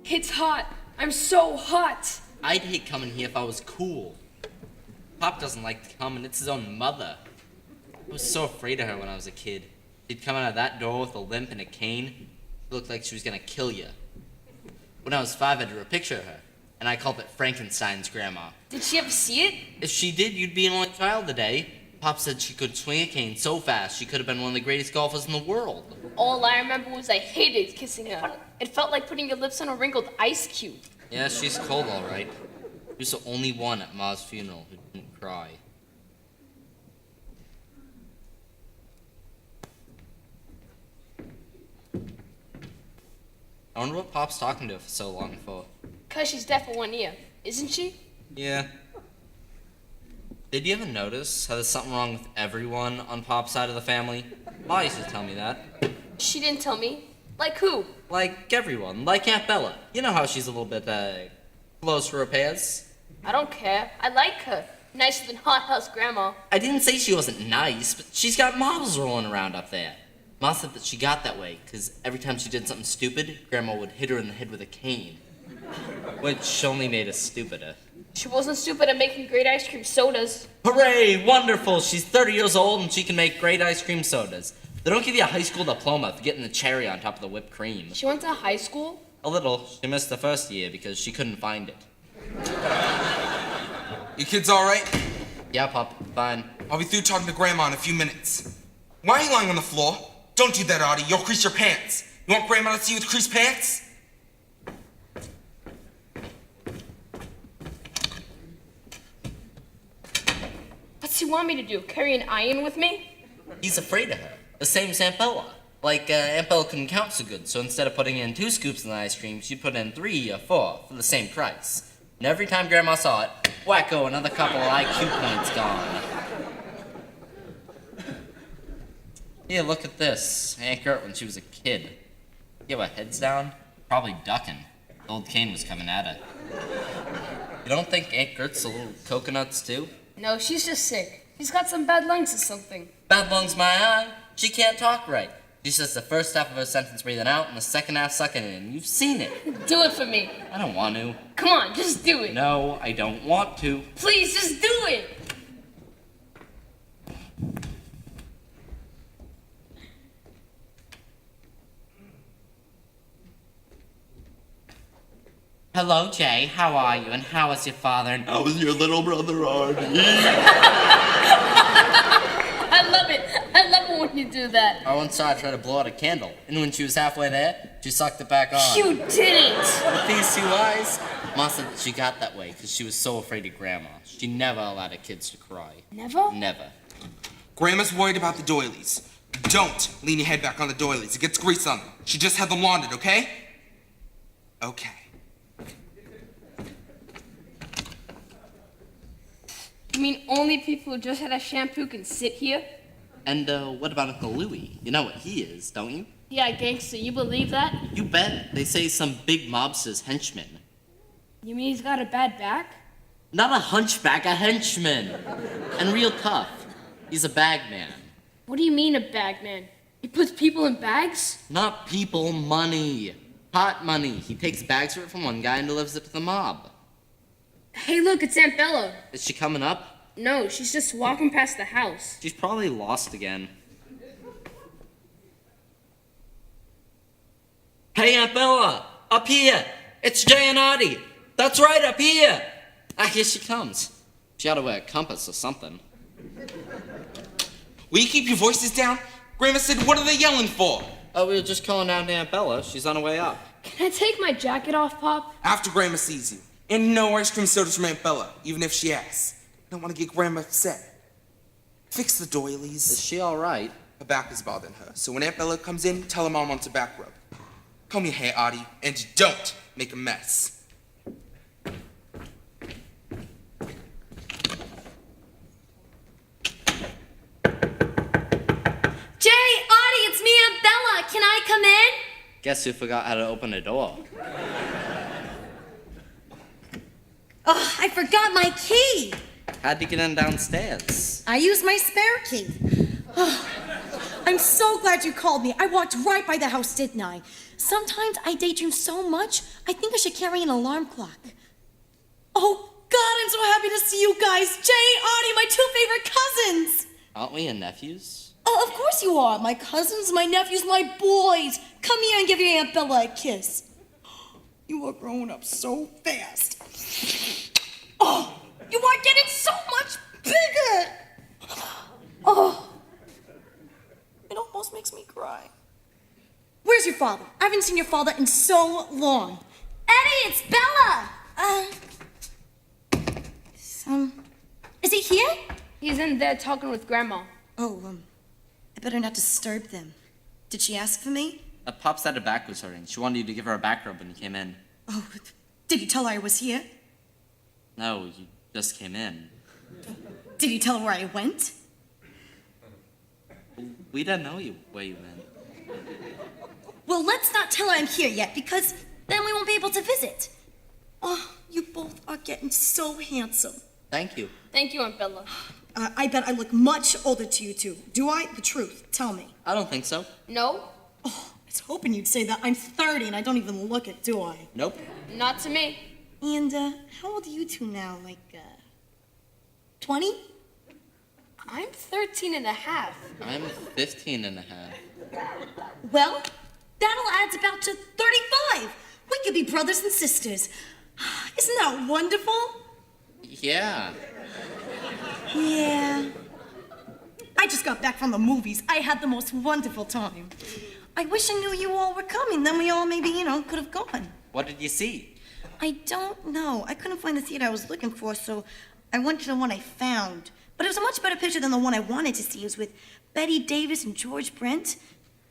It's hot. I'm so hot. I'd hate coming here if I was cool. Pop doesn't like to come, and it's his own mother. I was so afraid of her when I was a kid. She'd come out of that door with a limp and a cane. She looked like she was gonna kill you. When I was 5, I drew a picture of her, and I called it Frankenstein's grandma. Did she ever see it? If she did, you'd be an only child today. Pop said she could swing a cane so fast she could have been one of the greatest golfers in the world. All I remember was I hated kissing her. It felt like putting your lips on a wrinkled ice cube. Yeah, she's cold, all right. She was the only one at Ma's funeral who didn't cry. I wonder what Pop's talking to her for so long for. 'Cause she's deaf in one ear, isn't she? Yeah. Did you ever notice how there's something wrong with everyone on Pop's side of the family? Ma used to tell me that. She didn't tell me. Like who? Like everyone. Like Aunt Bella. You know how she's a little bit, close for repairs? I don't care. I like her. Nicer than Hot House Grandma. I didn't say she wasn't nice, but she's got marbles rolling around up there. Ma said that she got that way because every time she did something stupid, Grandma would hit her in the head with a cane. Which only made us stupider. She wasn't stupid at making great ice cream sodas. Hooray! Wonderful! She's 30 years old and she can make great ice cream sodas. They don't give you a high school diploma for getting the cherry on top of the whipped cream. She went to high school? A little. She missed the first year because she couldn't find it. You kids all right? Yeah, Pop. Fine. I'll be through talking to Grandma in a few minutes. Why are you lying on the floor? Don't do that, Audie. You'll crease your pants. You want Grandma to see you with creased pants? What's he want me to do? Carry an iron with me? He's afraid of her. The same as Aunt Bella. Like, Aunt Bella couldn't count so good, so instead of putting in 2 scoops in the ice cream, she'd put in 3 or 4 for the same price. And every time Grandma saw it, wacko, another couple of IQ points gone. Yeah, look at this. Aunt Gert when she was a kid. Yeah, what, heads down? Probably ducking. The old cane was coming at her. You don't think Aunt Gert's a little coconuts, too? No, she's just sick. She's got some bad lungs or something. Bad lungs, my eye. She can't talk right. She says the first half of her sentence breathing out and the second half sucking in. You've seen it. Do it for me. I don't want to. Come on, just do it. No, I don't want to. Please, just do it. Hello, Jay. How are you? And how is your father? And how is your little brother, Artie? I love it. I love it when you do that. I once saw her try to blow out a candle, and when she was halfway there, she sucked it back on. You didn't. With these 2 eyes, Ma said that she got that way because she was so afraid of Grandma. She never allowed her kids to cry. Never? Never. Grandma's worried about the doilies. Don't lean your head back on the doilies. It gets grease on them. She just had them laundered, okay? Okay. You mean only people who just had a shampoo can sit here? And, what about Uncle Louie? You know what he is, don't you? Yeah, gangster, you believe that? You bet. They say he's some big mobster's henchman. You mean he's got a bad back? Not a hunchback, a henchman. And real tough. He's a bagman. What do you mean a bagman? He puts people in bags? Not people, money. Hot money. He takes bags of it from one guy and delivers it to the mob. Hey, look, it's Aunt Bella. Is she coming up? No, she's just walking past the house. She's probably lost again. Hey, Aunt Bella! Up here! It's Jay and Artie! That's right, up here! Ah, here she comes. She ought to wear a compass or something. Will you keep your voices down? Grandma said, what are they yelling for? Oh, we were just calling down to Aunt Bella. She's on her way up. Can I take my jacket off, Pop? After Grandma sees you. And no ice cream sodas from Aunt Bella, even if she asks. I don't want to get Grandma upset. Fix the Is doilies. she alright? Her back is bothering her, so when Aunt Bella comes in, tell her Mom wants a back rub. Comb your hair, Artie, and don't make a mess. Jay, Audie, it's me, Aunt Bella. Can I come in? Guess who forgot how to open a door? Oh, I forgot my key. How'd you get in downstairs? I used my spare key. Oh, I'm so glad you called me. I walked right by the house, didn't I? Sometimes I daydream so much, I think I should carry an alarm clock. Oh, God, I'm so happy to see you guys. Jay, Audie, my two favorite cousins. Aren't we your nephews? Oh, of course you are. My cousins, my nephews, my boys. Come here and give your Aunt Bella a kiss. You are growing up so fast. Oh, you are getting so much bigger. Oh, it almost makes me cry. Where's your father? I haven't seen your father in so long. Eddie, it's Bella. Is he here? He's in there talking with Grandma. Oh, I better not disturb them. Did she ask for me? Pop said her back was hurting. She wanted you to give her a back rub when you came in. Oh, did you tell her I was here? No, you just came in. Did you tell her where I went? We didn't know where you went. Well, let's not tell her I'm here yet, because then we won't be able to visit. Oh, you both are getting so handsome. Thank you. Thank you, Aunt Bella. I bet I look much older to you two. Do I? The truth. Tell me. I don't think so. No, Oh, I was hoping you'd say that. I'm 30 and I don't even look it, do I? Nope. not to me. And, how old are you two now? Like, 20? I'm 13 and a half. I'm 15 and a half. Well, that'll add about to 35. We could be brothers and sisters. Isn't that wonderful? Yeah. Yeah. I just got back from the movies. I had the most wonderful time. I wish I knew you all were coming. Then we all maybe, could have gone. What did you see? I don't know. I couldn't find the theater I was looking for, so I went to the one I found. But it was a much better picture than the one I wanted to see. It was with Betty Davis and George Brent.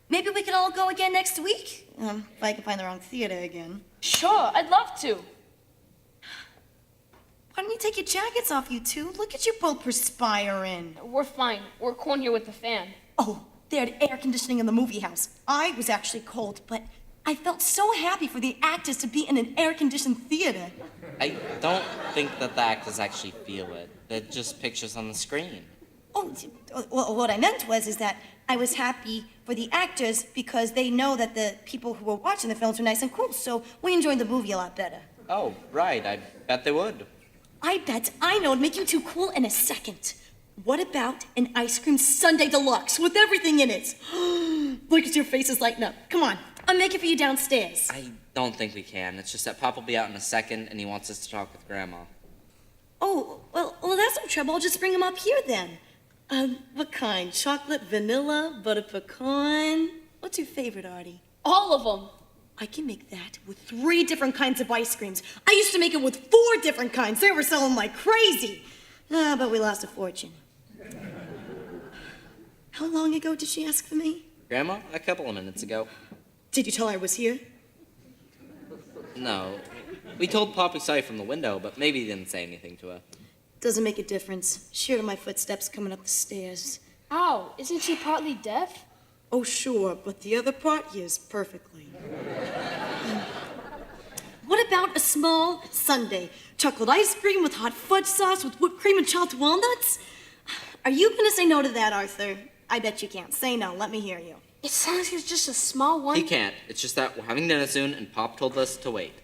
Maybe we could all go again next week. If I can find the wrong theater again. Sure, I'd love to. Why don't you take your jackets off, you two? Look at you both perspiring. We're fine. We're cool in here with the fan. Oh, they had air conditioning in the movie house. I was actually cold, but I felt so happy for the actors to be in an air-conditioned theater. I don't think that the actors actually feel it. They're just pictures on the screen. Oh, well, what I meant is that I was happy for the actors because they know that the people who were watching the films were nice and cool, so we enjoyed the movie a lot better. Oh, right. I bet they would. I bet I know it'd make you two cool in a second. What about an ice cream sundae deluxe with everything in it? Look at your faces lighting up. Come on, I'll make it for you downstairs. I don't think we can. It's just that Pop will be out in a second, and he wants us to talk with Grandma. Oh, well, that's no trouble. I'll just bring them up here then. What kind? Chocolate, vanilla, butter pecan? What's your favorite, Artie? All of them. I can make that with 3 different kinds of ice creams. I used to make it with 4 different kinds. They were selling like crazy. But we lost a fortune. How long ago did she ask for me? Grandma, a couple of minutes ago. Did you tell her I was here? No. We told Pop we saw you from the window, but maybe he didn't say anything to her. Doesn't make a difference. She heard my footsteps coming up the stairs. Ow, isn't she partly deaf? Oh, sure, but the other part hears perfectly. What about a small sundae? Chocolate ice cream with hot fudge sauce with whipped cream and chopped walnuts? Are you gonna say no to that, Arthur? I bet you can't. Say no. Let me hear you. It sounds like it's just a small one. He can't. It's just that we're having dinner soon, and Pop told us to wait.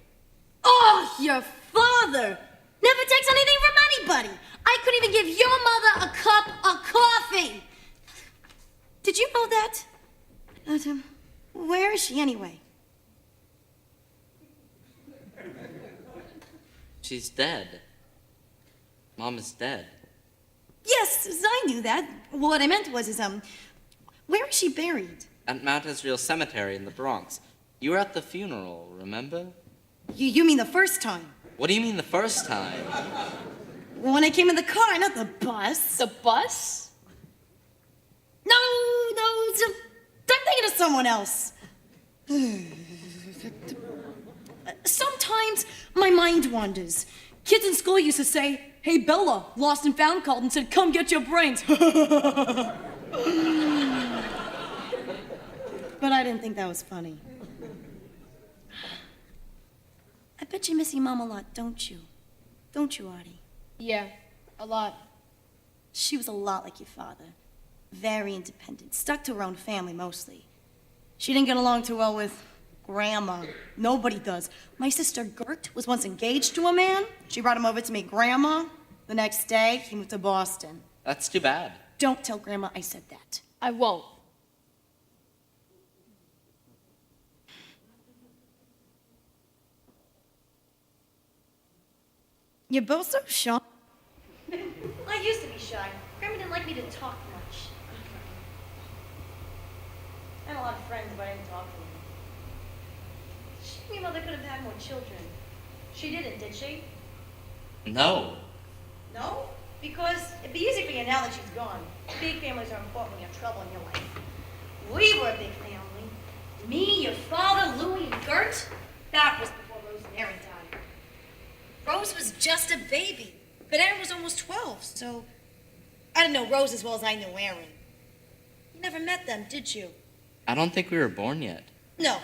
Oh, your father never takes anything from anybody. I couldn't even give your mother a cup of coffee. Did you know that? Where is she anyway? She's dead. Mom is dead. Yes, I knew that. What I meant was, where is she buried? At Mount Israel Cemetery in the Bronx. You were at the funeral, remember? You mean the first time? What do you mean the first time? When I came in the car, not the bus. The bus? I'm thinking of someone else. Sometimes my mind wanders. Kids in school used to say, "Hey, Bella, lost and found called and said, come get your brains." But I didn't think that was funny. I bet you miss your mom a lot, don't you? Don't you, Artie? Yeah, a lot. She was a lot like your father. Very independent, stuck to her own family mostly. She didn't get along too well with Grandma. Nobody does. My sister Gert was once engaged to a man. She brought him over to meet Grandma. The next day, he moved to Boston. That's too bad. Don't tell Grandma I said that. I won't. You're both so shy. I used to be shy. Grandma didn't like me to talk much. I had a lot of friends, but I didn't talk to them. She and your mother could have had more children. She didn't, did she? No. No? Because it'd be easy for you now that she's gone. Big families are important when you have trouble in your life. We were a big family. Me, your father, Louie, and Gert. That was before Rose and Aaron died. Rose was just a baby, but Aaron was almost 12, so I didn't know Rose as well as I knew Aaron. You never met them, did you? I don't think we were born yet. No,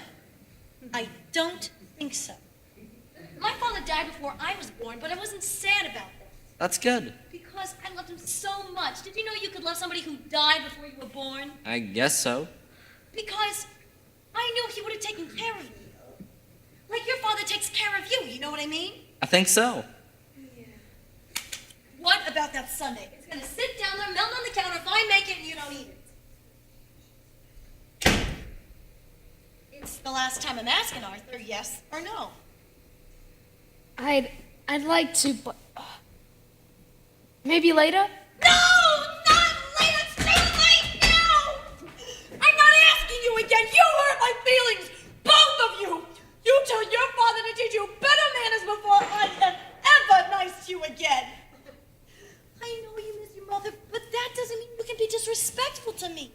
I don't think so. My father died before I was born, but I wasn't sad about this. That's good. Because I loved him so much. Did you know you could love somebody who died before you were born? I guess so. Because I knew he would have taken care of me. Like your father takes care of you, you know what I mean? I think so. Yeah. What about that Sunday? It's gonna sit down there, melt on the counter if I make it and you don't eat it. It's the last time I'm asking, Arthur, yes or no? I'd like to, but maybe later? No! Not later! Stay late now! I'm not asking you again! You hurt my feelings! Both of you! You tell your father to teach you better manners before I am ever nice to you again! I know you miss your mother, but that doesn't mean you can be disrespectful to me.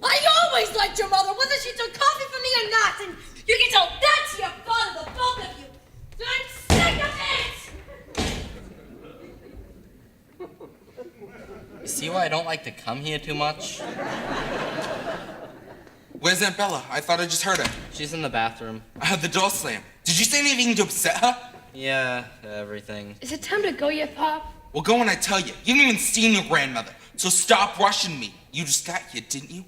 I always liked your mother, whether she took coffee for me or not, and you can tell that to your father, the both of you. I'm sick of it! You see why I don't like to come here too much? Where's Aunt Bella? I thought I just heard her. She's in the bathroom. The door slammed. Did you say anything to upset her? Yeah, everything. Is it time to go yet, Pop? Well, go when I tell you. You didn't even see your grandmother, so stop rushing me. You just got here, didn't you?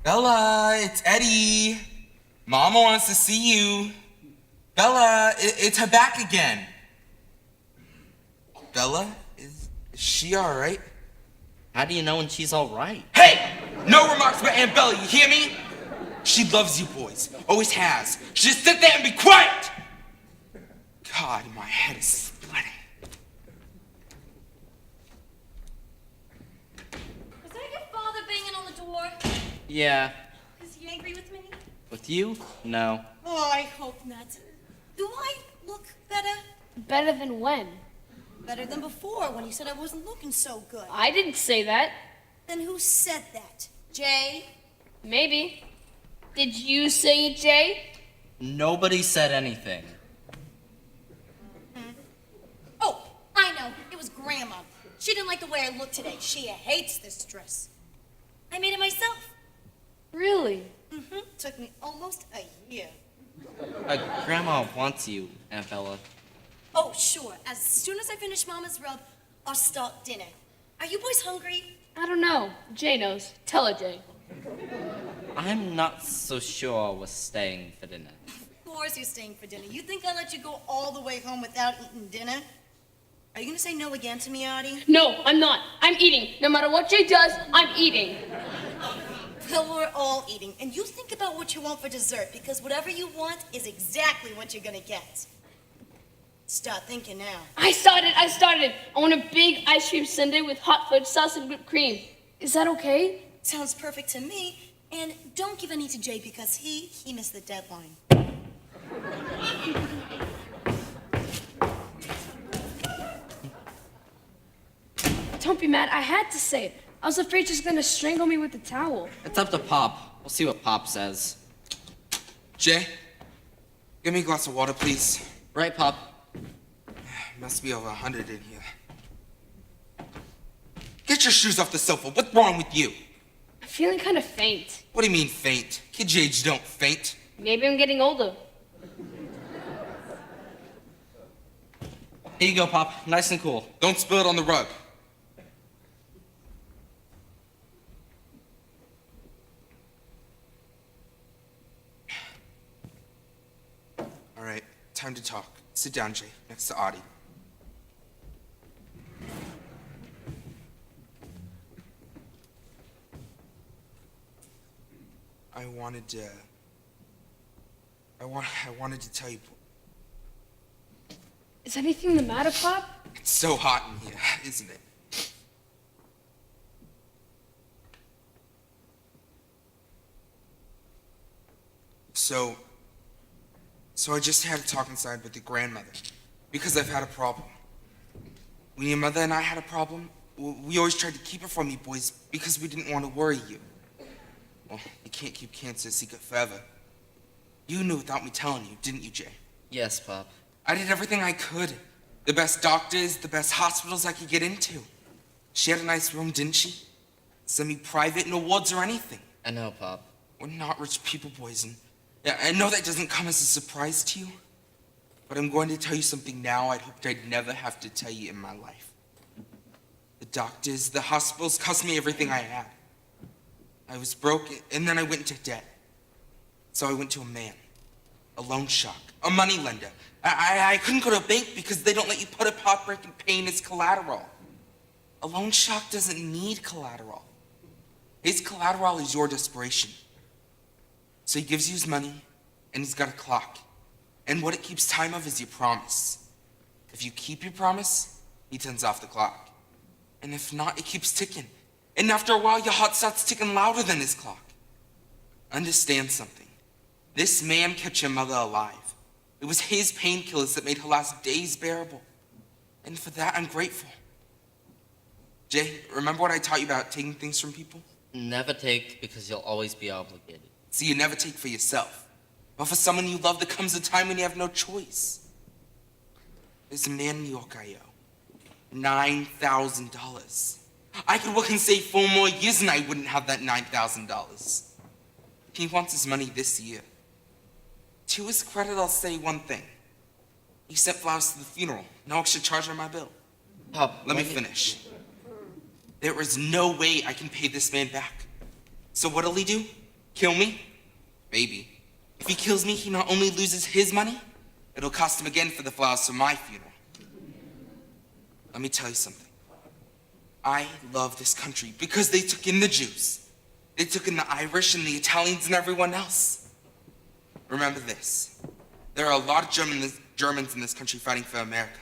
Bella, it's Eddie. Mama wants to see you. Bella, it's her back again. Bella, is she all right? How do you know when she's all right? Hey! No remarks about Aunt Bella, you hear me? She loves you boys. Always has. Just sit there and be quiet! God, my head is splitting. Was that your father banging on the door? Yeah. Is he angry with me? With you? No. Oh, I hope not. Do I look better? Better than when? Better than before, when you said I wasn't looking so good. I didn't say that. Then who said that? Jay? Maybe. Did you say it, Jay? Nobody said anything. Oh, I know. It was Grandma. She didn't like the way I looked today. She hates this dress. I made it myself. Really? Mm-hmm. Took me almost a year. Grandma wants you, Aunt Bella. Oh, sure. As soon as I finish Mama's rub, I'll start dinner. Are you boys hungry? I don't know. Jay knows. Tell her, Jay. I'm not so sure we're staying for dinner. Of course you're staying for dinner. You think I'll let you go all the way home without eating dinner? Are you gonna say no again to me, Artie? No, I'm not. I'm eating. No matter what Jay does, I'm eating. Well, we're all eating. And you think about what you want for dessert, because whatever you want is exactly what you're gonna get. Start thinking now. I started. I want a big ice cream sundae with hot fudge sauce and whipped cream. Is that okay? Sounds perfect to me. And don't give any to Jay because he missed the deadline. Don't be mad. I had to say it. I was afraid she's gonna strangle me with the towel. It's up to Pop. We'll see what Pop says. Jay, give me a glass of water, please. Right, Pop? Must be over 100 in here. Get your shoes off the sofa. What's wrong with you? I'm feeling kind of faint. What do you mean faint? Kids your age don't faint. Maybe I'm getting older. Here you go, Pop. Nice and cool. Don't spill it on the rug. All right, time to talk. Sit down, Jay, next to Audie. I wanted to tell you. Is anything the matter, Pop? It's so hot in here, isn't it? So I just had a talk inside with your grandmother, because I've had a problem. When your mother and I had a problem, we always tried to keep it from you boys because we didn't want to worry you. Well, you can't keep cancer a secret forever. You knew without me telling you, didn't you, Jay? Yes, Pop. I did everything I could. The best doctors, the best hospitals I could get into. She had a nice room, didn't she? Semi-private, no wards or anything. I know, Pop. We're not rich people, boys, and yeah, I know that doesn't come as a surprise to you, but I'm going to tell you something now I'd hoped I'd never have to tell you in my life. The doctors, the hospitals cost me everything I had. I was broke, and then I went into debt. So I went to a man, a loan shark, a money lender. I couldn't go to a bank because they don't let you put up heartbreak and pain as collateral. A loan shark doesn't need collateral. His collateral is your desperation. So he gives you his money, and he's got a clock. And what it keeps time of is your promise. If you keep your promise, he turns off the clock. And if not, it keeps ticking. And after a while, your heart starts ticking louder than his clock. Understand something. This man kept your mother alive. It was his painkillers that made her last days bearable. And for that, I'm grateful. Jay, remember what I taught you about taking things from people? Never take because you'll always be obligated. See, you never take for yourself. But for someone you love, there comes a time when you have no choice. There's a man in New York I owe. $9,000. I could work and save 4 more years and I wouldn't have that $9,000. He wants his money this year. To his credit, I'll say one thing. He sent flowers to the funeral. No extra charge on my bill. Pop, Let me finish. There is no way I can pay this man back. So what'll he do? Kill me? Maybe. If he kills me, he not only loses his money, it'll cost him again for the flowers for my funeral. Let me tell you something. I love this country because they took in the Jews. They took in the Irish and the Italians and everyone else. Remember this. There are a lot of Germans in this country fighting for America.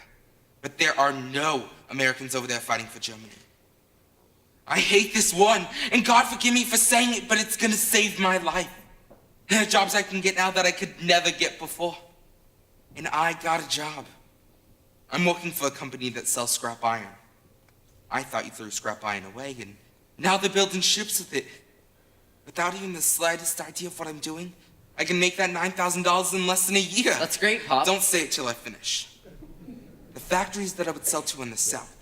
But there are no Americans over there fighting for Germany. I hate this one, and God forgive me for saying it, but it's gonna save my life. There are jobs I can get now that I could never get before. And I got a job. I'm working for a company that sells scrap iron. I thought you threw scrap iron away, and now they're building ships with it. Without even the slightest idea of what I'm doing, I can make that $9,000 in less than a year. That's great, Pop. Don't say it till I finish. The factories that I would sell to in the South,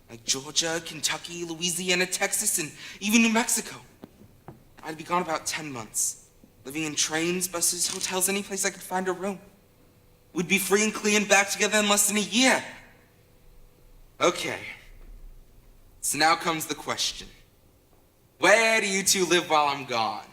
like Georgia, Kentucky, Louisiana, Texas, and even New Mexico. I'd be gone about 10 months, living in trains, buses, hotels, any place I could find a room. We'd be free and clear and back together in less than a year. Okay. So now comes the question. Where do you two live while I'm gone?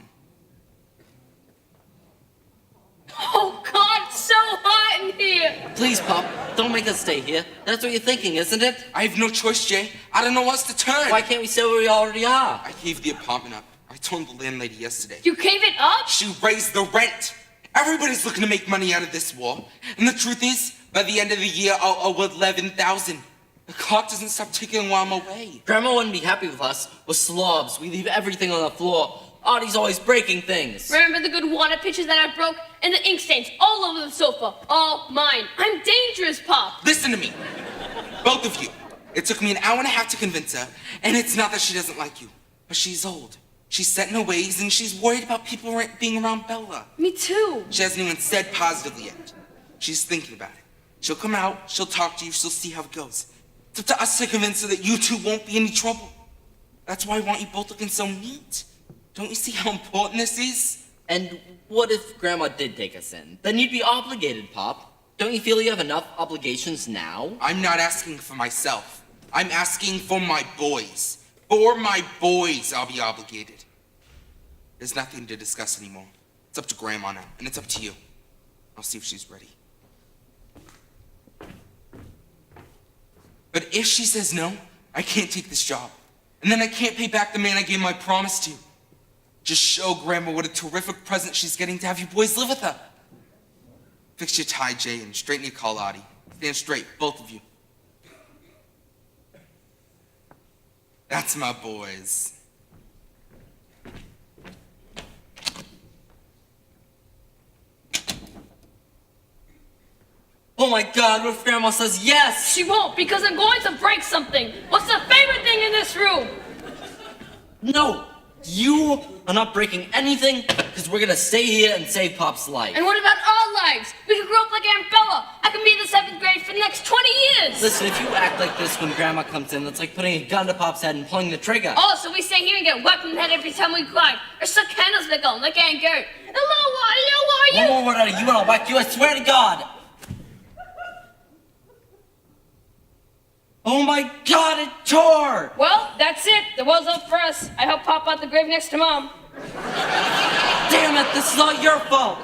Oh, God, it's so hot in here. Please, Pop, don't make us stay here. That's what you're thinking, isn't it? I have no choice, Jay. I don't know what's to turn. Why can't we stay where we already are? I gave the apartment up. I told the landlady yesterday. You gave it up? She raised the rent. Everybody's looking to make money out of this war. And the truth is, by the end of the year, I'll owe $11,000. The clock doesn't stop ticking while I'm away. Grandma wouldn't be happy with us. We're slobs. We leave everything on the floor. Audie's always breaking things. Remember the good water pitchers that I broke? And the ink stains all over the sofa. All mine. I'm dangerous, Pop. Listen to me. Both of you. It took me an hour and a half to convince her, and it's not that she doesn't like you, but she's old. She's set in her ways, and she's worried about people being around Bella. Me too. She hasn't even said positively yet. She's thinking about it. She'll come out, she'll talk to you, she'll see how it goes. It's up to us to convince her that you two won't be any trouble. That's why I want you both looking so neat. Don't you see how important this is? And what if Grandma did take us in? Then you'd be obligated, Pop. Don't you feel you have enough obligations now? I'm not asking for myself. I'm asking for my boys. For my boys, I'll be obligated. There's nothing to discuss anymore. It's up to Grandma now, and it's up to you. I'll see if she's ready. But if she says no, I can't take this job. And then I can't pay back the man I gave my promise to. Just show Grandma what a terrific present she's getting to have you boys live with her. Fix your tie, Jay, and straighten your collar, Audie. Stand straight, both of you. That's my boys. Oh my God, what if Grandma says yes? She won't, because I'm going to break something. What's the favorite thing in this room? No, you are not breaking anything because we're gonna stay here and save Pop's life. And what about our lives? We could grow up like Aunt Bella. I can be in the 7th grade for the next 20 years. Listen, if you act like this when Grandma comes in, that's like putting a gun to Pop's head and pulling the trigger. Oh, so we stay here and get whacked in the head every time we cry. Or suck candles back on like Aunt Gert. Hello, are you? One more word out of you and I'll whack you, I swear to God. Oh my God, it tore! Well, that's it. The world's up for us. I helped Pop out the grave next to Mom. Damn it, this is all your fault!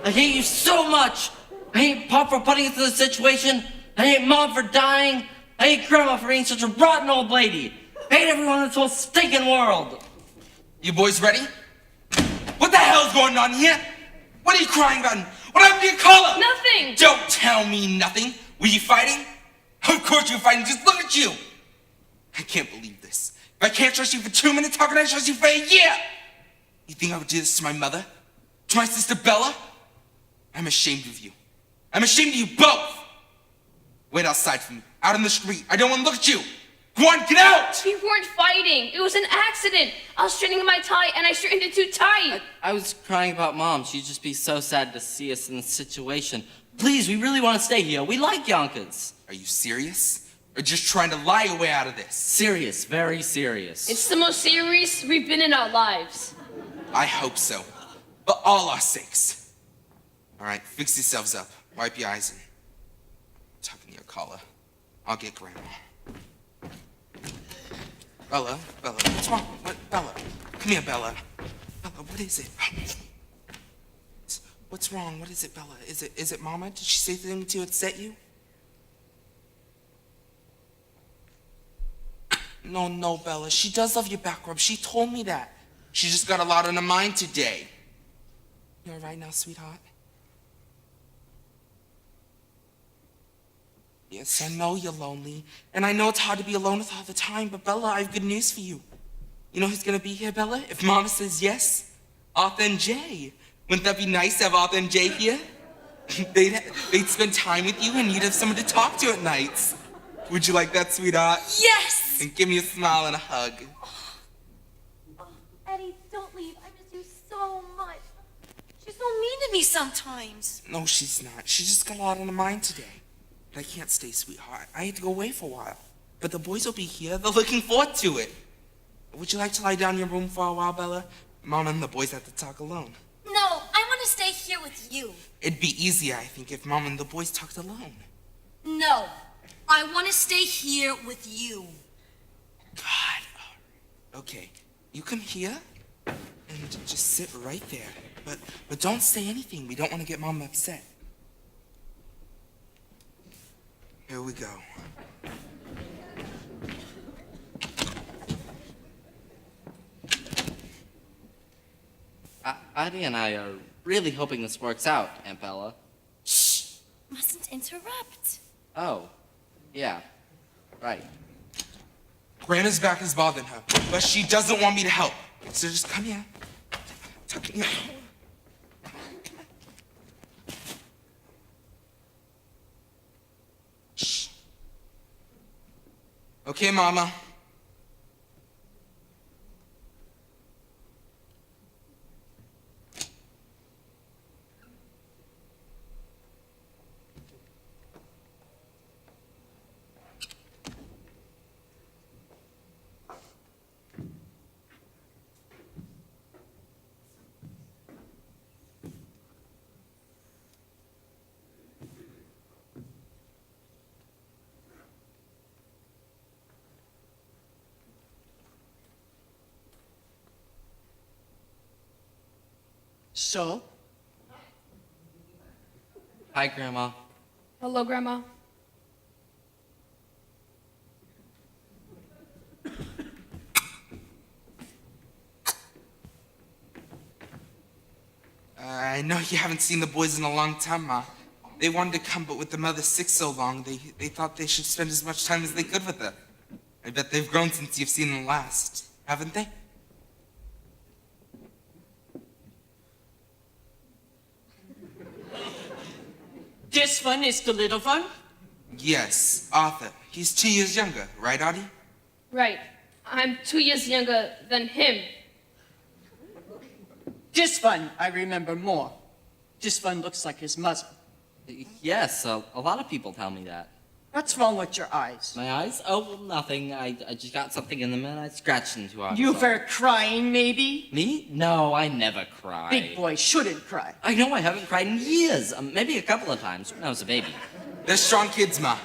I hate you so much! I hate Pop for putting us in this situation. I hate Mom for dying. I hate Grandma for being such a rotten old lady. I hate everyone in this whole stinking world. You boys ready? What the hell's going on here? What are you crying about? What happened to your collar? Nothing. Don't tell me nothing. Were you fighting? Of course you're fighting. Just look at you. I can't believe this. If I can't trust you for 2 minutes, how can I trust you for a year? You think I would do this to my mother? To my sister Bella? I'm ashamed of you. I'm ashamed of you both. Wait outside for me. Out in the street. I don't want to look at you. Go on, get out! We weren't fighting. It was an accident. I was straightening my tie and I straightened it too tight. I was crying about Mom. She'd just be so sad to see us in this situation. Please, we really want to stay here. We like Yonkers. Are you serious? Or just trying to lie your way out of this? Serious, very serious. It's the most serious we've been in our lives. I hope so. For all our sakes. All right, fix yourselves up. Wipe your eyes and tuck in your collar. I'll get Grandma. Bella, what's wrong? What, Bella? Come here, Bella. Bella, what is it? What's wrong? What is it, Bella? Is it Mama? Did she say something to upset you? No, Bella. She does love your back rub. She told me that. She just got a lot on her mind today. You all right now, sweetheart? Yes, I know you're lonely. And I know it's hard to be alone with all the time, but Bella, I have good news for you. You know who's gonna be here, Bella? If Mama says yes? Arthur and Jay. Wouldn't that be nice to have Arthur and Jay here? They'd spend time with you and you'd have someone to talk to at nights. Would you like that, sweetheart? Yes! And give me a smile and a hug. Oh, Eddie, don't leave. I miss you so much. She's so mean to me sometimes. No, she's not. She just got a lot on her mind today. But I can't stay, sweetheart. I had to go away for a while. But the boys will be here. They're looking forward to it. Would you like to lie down in your room for a while, Bella? Mama and the boys have to talk alone. No, I want to stay here with you. It'd be easier, I think, if Mama and the boys talked alone. No, I want to stay here with you. God. Okay, you come here and just sit right there. But don't say anything. We don't want to get Mama upset. Here we go. Addie and I are really hoping this works out, Aunt Bella. Shh! Mustn't interrupt. Oh, yeah, right. Grandma's back is bothering her, but she doesn't want me to help. So just come here. Tuck in your... Shh. Okay, Mama. So? Hi, Grandma. Hello, Grandma. I know you haven't seen the boys in a long time, Ma. They wanted to come, but with the mother sick so long, they thought they should spend as much time as they could with her. I bet they've grown since you've seen them last, haven't they? This one is the little one? Yes, Arthur. He's 2 years younger, right, Audie? Right. I'm 2 years younger than him. This one I remember more. This one looks like his mother. Yes, a lot of people tell me that. What's wrong with your eyes? My eyes? Oh, well, nothing. I just got something in them and I scratched them too hard. You so- were crying, maybe? Me? No, I never cry. Big boy shouldn't cry. I know I haven't cried in years. Maybe a couple of times when I was a baby. They're strong kids, Ma.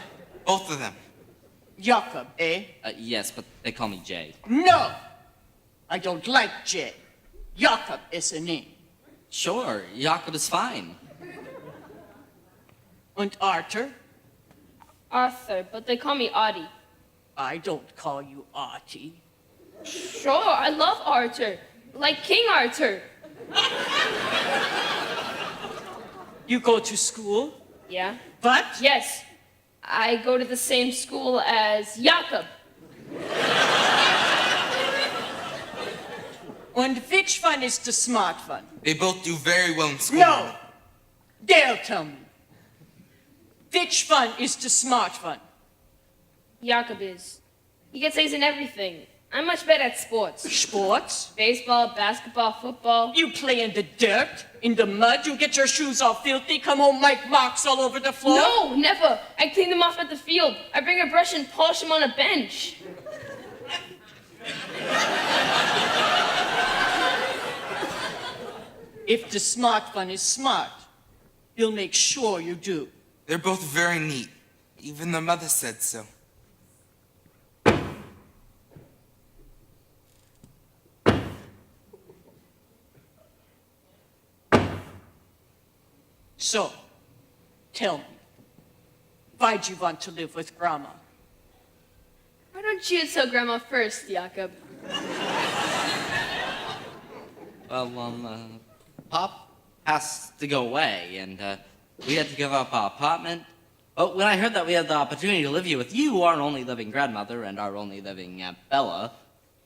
Both of them. Jakob, eh? Yes, but they call me Jay. No! I don't like Jay. Jakob is a name. Sure, Jakob is fine. And Arthur? Arthur, but they call me Audie. I don't call you Artie. Sure, I love Arthur. Like King Arthur. You go to school? Yeah? What? Yes. I go to the same school as Jakob. And which one is the smart one? They both do very well in school. No! They'll tell me. Which one is the smart one? Jakob is. He gets A's in everything. I'm much better at sports. Sports? Baseball, basketball, football. You play in the dirt, in the mud, you get your shoes all filthy, come home like marks all over the floor? No, never. I clean them off at the field. I bring a brush and polish them on a bench. If the smart one is smart, he'll make sure you do. They're both very neat. Even the mother said so. So, tell me, why'd you want to live with Grandma? Why don't you tell Grandma first, Jakob? Well, Pop has to go away, and we had to give up our apartment. But when I heard that we had the opportunity to live here with you, our only living grandmother and our only living Aunt Bella,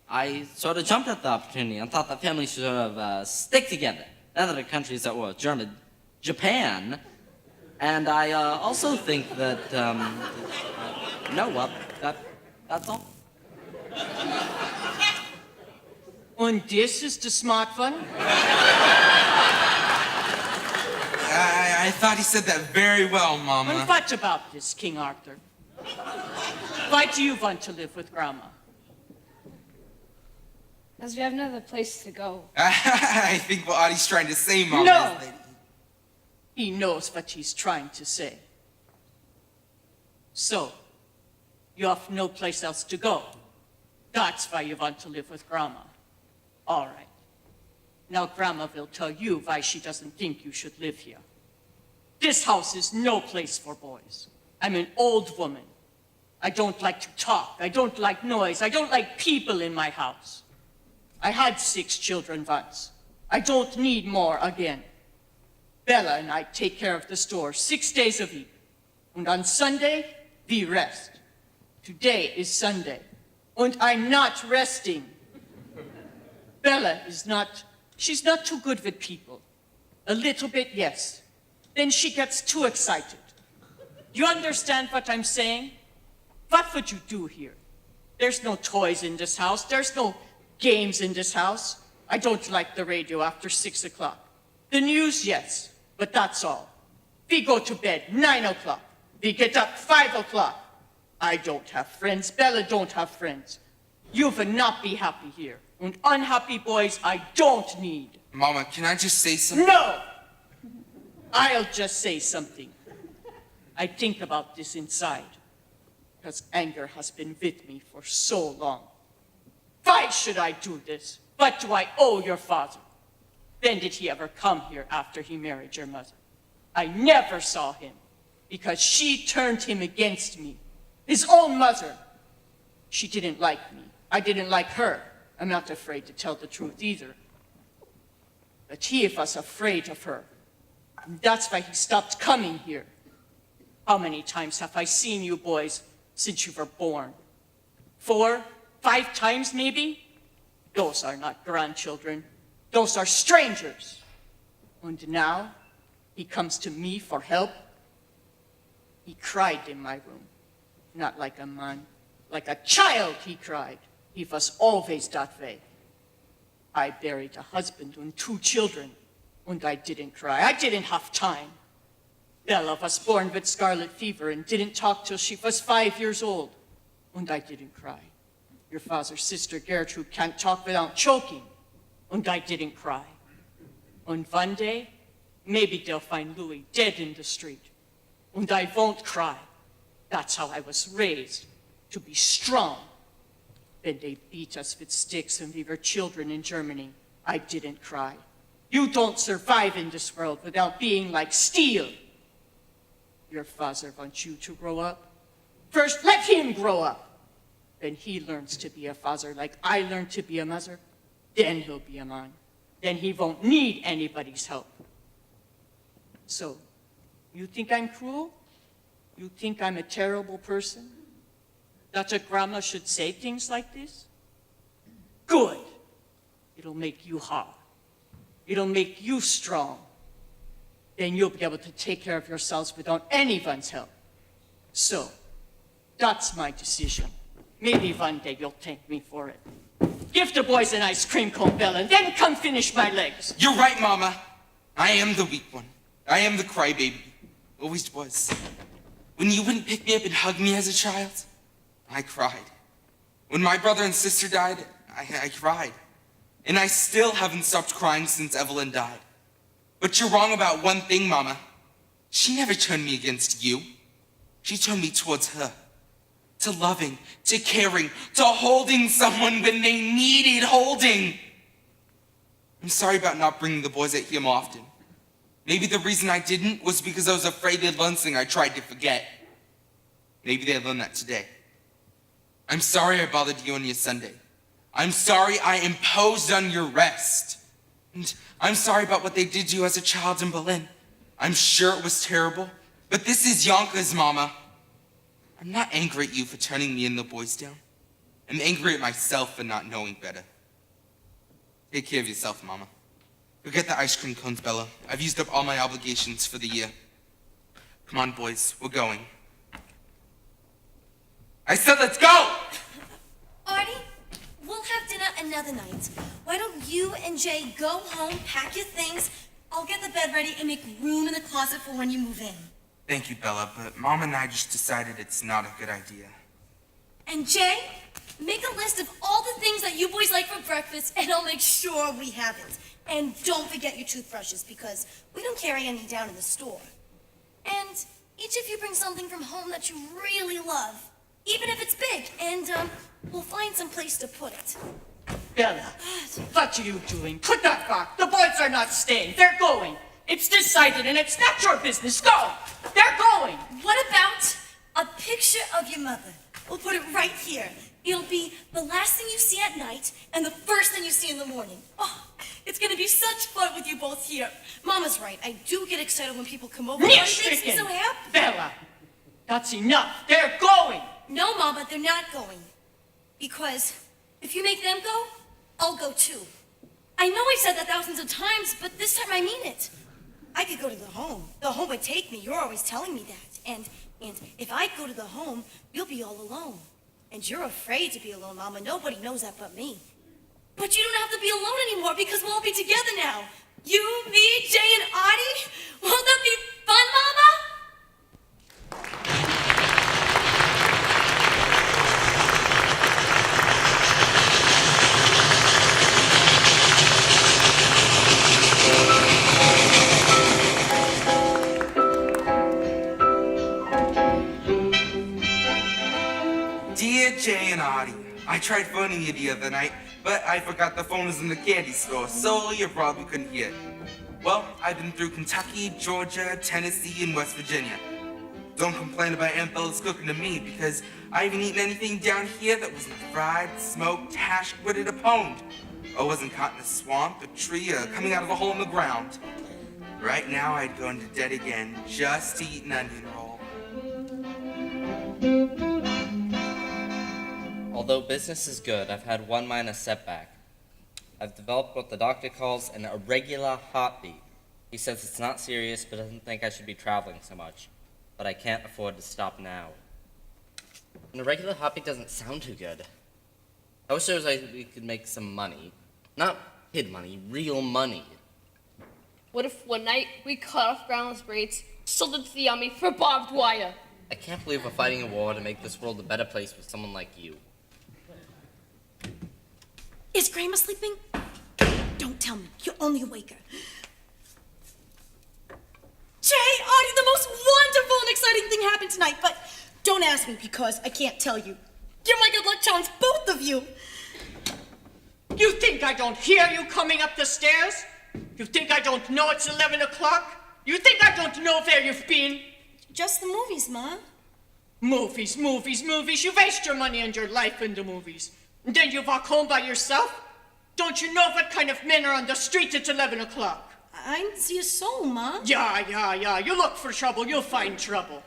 I sort of jumped at the opportunity and thought that families should sort of stick together. Now that the countries that were German, Japan, and I also think that, no, well, that's all. And this is the smart one? I thought he said that very well, Mama. And what about this, King Arthur? Why do you want to live with Grandma? Because we have another place to go. I think what Audie's trying to say, Mama, No. is that... He knows what he's trying to say. So, you have no place else to go. That's why you want to live with Grandma. All right. Now Grandma will tell you why she doesn't think you should live here. This house is no place for boys. I'm an old woman. I don't like to talk. I don't like noise. I don't like people in my house. I had 6 children once. I don't need more again. Bella and I take care of the store 6 days a week. And on Sunday, we rest. Today is Sunday. And I'm not resting. Bella she's not too good with people. A little bit, yes. Then she gets too excited. You understand what I'm saying? What would you do here? There's no toys in this house. There's no games in this house. I don't like the radio after 6 o'clock. The news, yes, but that's all. We go to bed 9 o'clock. We get up 5 o'clock. I don't have friends. Bella don't have friends. You will not be happy here. And unhappy boys I don't need. Mama, can I just say something? No! I'll just say something. I think about this inside, because anger has been with me for so long. Why should I do this? What do I owe your father? When did he ever come here after he married your mother? I never saw him, because she turned him against me. His own mother. She didn't like me. I didn't like her. I'm not afraid to tell the truth either. But he was afraid of her. And that's why he stopped coming here. How many times have I seen you boys since you were born? 4, 5 times maybe? Those are not grandchildren. Those are strangers. And now he comes to me for help. He cried in my room. Not like a man. Like a child he cried. He was always that way. I buried a husband and 2 children, and I didn't cry. I didn't have time. Bella was born with scarlet fever and didn't talk till she was 5 years old, and I didn't cry. Your father's sister Gertrude can't talk without choking, and I didn't cry. And one day, maybe they'll find Louis dead in the street, and I won't cry. That's how I was raised, to be strong. When they beat us with sticks when we were children in Germany, I didn't cry. You don't survive in this world without being like steel. Your father wants you to grow up. First, let him grow up. When he learns to be a father like I learned to be a mother, then he'll be a man. Then he won't need anybody's help. So, you think I'm cruel? You think I'm a terrible person? That a grandma should say things like this? Good. It'll make you hard. It'll make you strong. Then you'll be able to take care of yourselves without anyone's help. So, that's my decision. Maybe one day you'll thank me for it. Give the boys an ice cream cone, Bella, and then come finish my legs. You're right, Mama. I am the weak one. I am the crybaby. Always was. When you wouldn't pick me up and hug me as a child, I cried. When my brother and sister died, I cried. And I still haven't stopped crying since Evelyn died. But you're wrong about one thing, Mama. She never turned me against you. She turned me towards her. To loving, to caring, to holding someone when they needed holding. I'm sorry about not bringing the boys out here more often. Maybe the reason I didn't was because I was afraid they'd learn something I tried to forget. Maybe they'll learn that today. I'm sorry I bothered you on your Sunday. I'm sorry I imposed on your rest. And I'm sorry about what they did to you as a child in Berlin. I'm sure it was terrible, but this is Yonkers, Mama. I'm not angry at you for turning me and the boys down. I'm angry at myself for not knowing better. Take care of yourself, Mama. Go get the ice cream cones, Bella. I've used up all my obligations for the year. Come on, boys, we're going. I said let's go! Artie, we'll have dinner another night. Why don't you and Jay go home, pack your things, I'll get the bed ready and make room in the closet for when you move in. Thank you, Bella, but Mom and I just decided it's not a good idea. And Jay, make a list of all the things that you boys like for breakfast and I'll make sure we have it. And don't forget your toothbrushes because we don't carry any down in the store. And each of you bring something from home that you really love, even if it's big, and we'll find some place to put it. Bella, what are you doing? Put that back. The boys are not staying. They're going. It's decided, and it's not your business. Go. They're going. What about a picture of your mother? We'll put it right here. It'll be the last thing you see at night and the first thing you see in the morning. Oh, it's gonna be such fun with you both here. Mama's right. I do get excited when people come over. It makes me so happy. Bella, that's enough. They're going. No, Mama, they're not going. Because if you make them go, I'll go too. I know I've said that thousands of times, but this time I mean it. I could go to the home. The home would take me. You're always telling me that. And if I go to the home, you'll be all alone. And you're afraid to be alone, Mama. Nobody knows that but me. But you don't have to be alone anymore because we'll all be together now. You, me, Jay, and Artie? Won't that be fun, Mama? Dear Jay and Artie, I tried phoning you the other night, but I forgot the phone was in the candy store, so you probably couldn't hear. Well, I've been through Kentucky, Georgia, Tennessee, and West Virginia. Don't complain about Aunt Bella's cooking to me, because I haven't eaten anything down here that wasn't fried, smoked, hashed, gritted, or pwned. Or wasn't caught in a swamp, a tree, or coming out of a hole in the ground. Right now, I'd go into debt again just to eat an onion roll. Although business is good, I've had one minor setback. I've developed what the doctor calls an irregular heartbeat. He says it's not serious, but doesn't think I should be traveling so much. But I can't afford to stop now. An irregular heartbeat doesn't sound too good. I wish we could make some money. Not kid money, real money. What if one night we cut off Grandma's braids, sold it to the army for barbed wire? I can't believe we're fighting a war to make this world a better place with someone like you. Is Grandma sleeping? Don't tell me. You'll only wake her. Jay, Artie, the most wonderful and exciting thing happened tonight, but don't ask me because I can't tell you. You're my good luck charms, both of you. You think I don't hear you coming up the stairs? You think I don't know it's 11 o'clock? You think I don't know where you've been? Just the movies, Ma. Movies. You waste your money and your life in the movies. And then you walk home by yourself? Don't you know what kind of men are on the street at 11 o'clock? I didn't see a soul, Ma. Yeah. You look for trouble, you'll find trouble.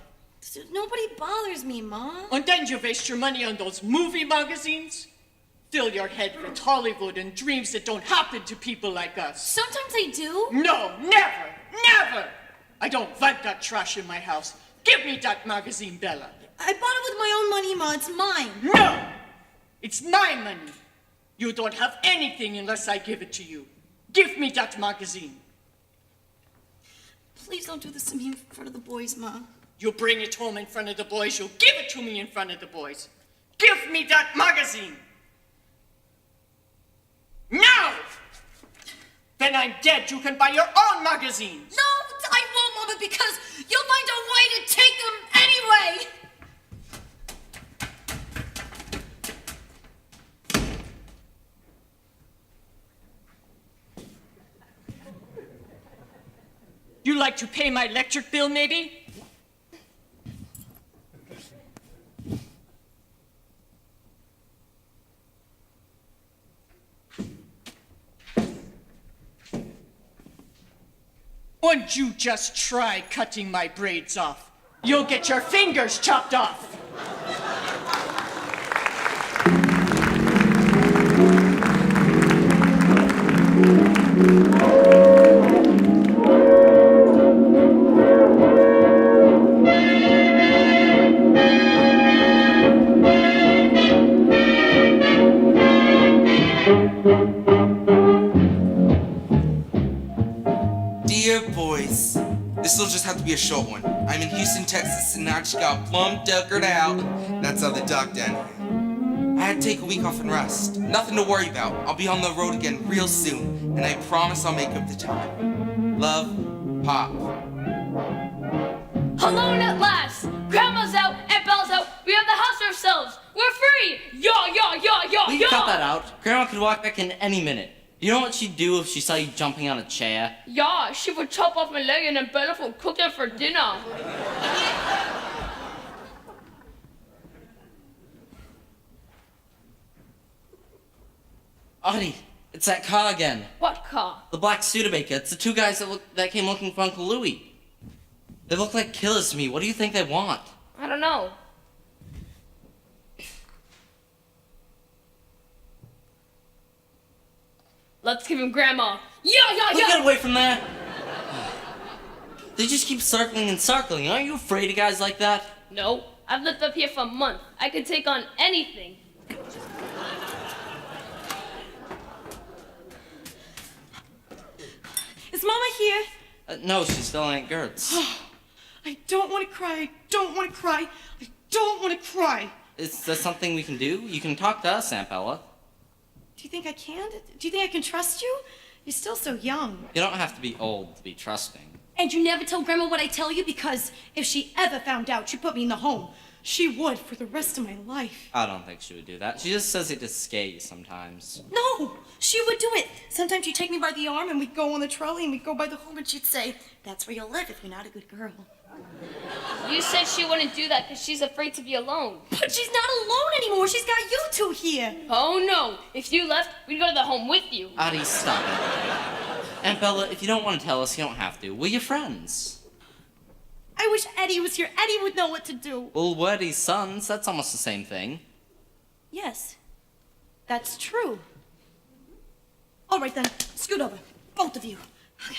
Nobody bothers me, Ma. And then you waste your money on those movie magazines? Fill your head with Hollywood and dreams that don't happen to people like us. Sometimes I do. No, never! I don't want that trash in my house. Give me that magazine, Bella. I bought it with my own money, Ma. It's mine. No! It's my money. You don't have anything unless I give it to you. Give me that magazine. Please don't do this to me in front of the boys, Ma. You bring it home in front of the boys, you give it to me in front of the boys. Give me that magazine. Now! Then I'm dead, you can buy your own magazines. No, I won't, Mama, because you'll find a way to take them anyway. You like to pay my electric bill, maybe? Wouldn't you just try cutting my braids off? You'll get your fingers chopped off. Dear boys, this'll just have to be a short one. I'm in Houston, Texas, and I just got plumb tuckered out. That's how they talk down here. I had to take a week off and rest. Nothing to worry about. I'll be on the road again real soon, and I promise I'll make up the time. Love, Pop. Alone at last! Grandma's out, Aunt Bella's out, we have the house to ourselves! We're free! Yo! Will you cut that out? Grandma could walk back in any minute. You know what she'd do if she saw you jumping on a chair? Yeah, she would chop off my leg and then Bella would cook it for dinner. Artie, it's that car again. What car? The black Studebaker. It's the two guys that came looking for Uncle Louie. They look like killers to me. What do you think they want? I don't know. Let's give him Grandma. Let's get away from there. They just keep circling and circling. Aren't you afraid of guys like that? No, I've lived up here for a month. I could take on anything. Is Mama here? No, she's still at Aunt Gert's. I don't want to cry. I don't want to cry. I don't want to cry. Is there something we can do? You can talk to us, Aunt Bella. Do you think I can? Do you think I can trust you? You're still so young. You don't have to be old to be trusting. And you never tell Grandma what I tell you, because if she ever found out she put me in the home, she would for the rest of my life. I don't think she would do that. She just says it to scare you sometimes. No, she would do it. Sometimes she'd take me by the arm and we'd go on the trolley and we'd go by the home and she'd say, "That's where you'll live if you're not a good girl." You said she wouldn't do that because she's afraid to be alone. But she's not alone anymore. She's got you two here. Oh no, if you left, we'd go to the home with you. Audie, stop it. Aunt Bella, if you don't want to tell us, you don't have to. We're your friends. I wish Eddie was here. Eddie would know what to do. Well, we're Eddie's sons. That's almost the same thing. Yes, that's true. All right then, scoot over, both of you. Okay.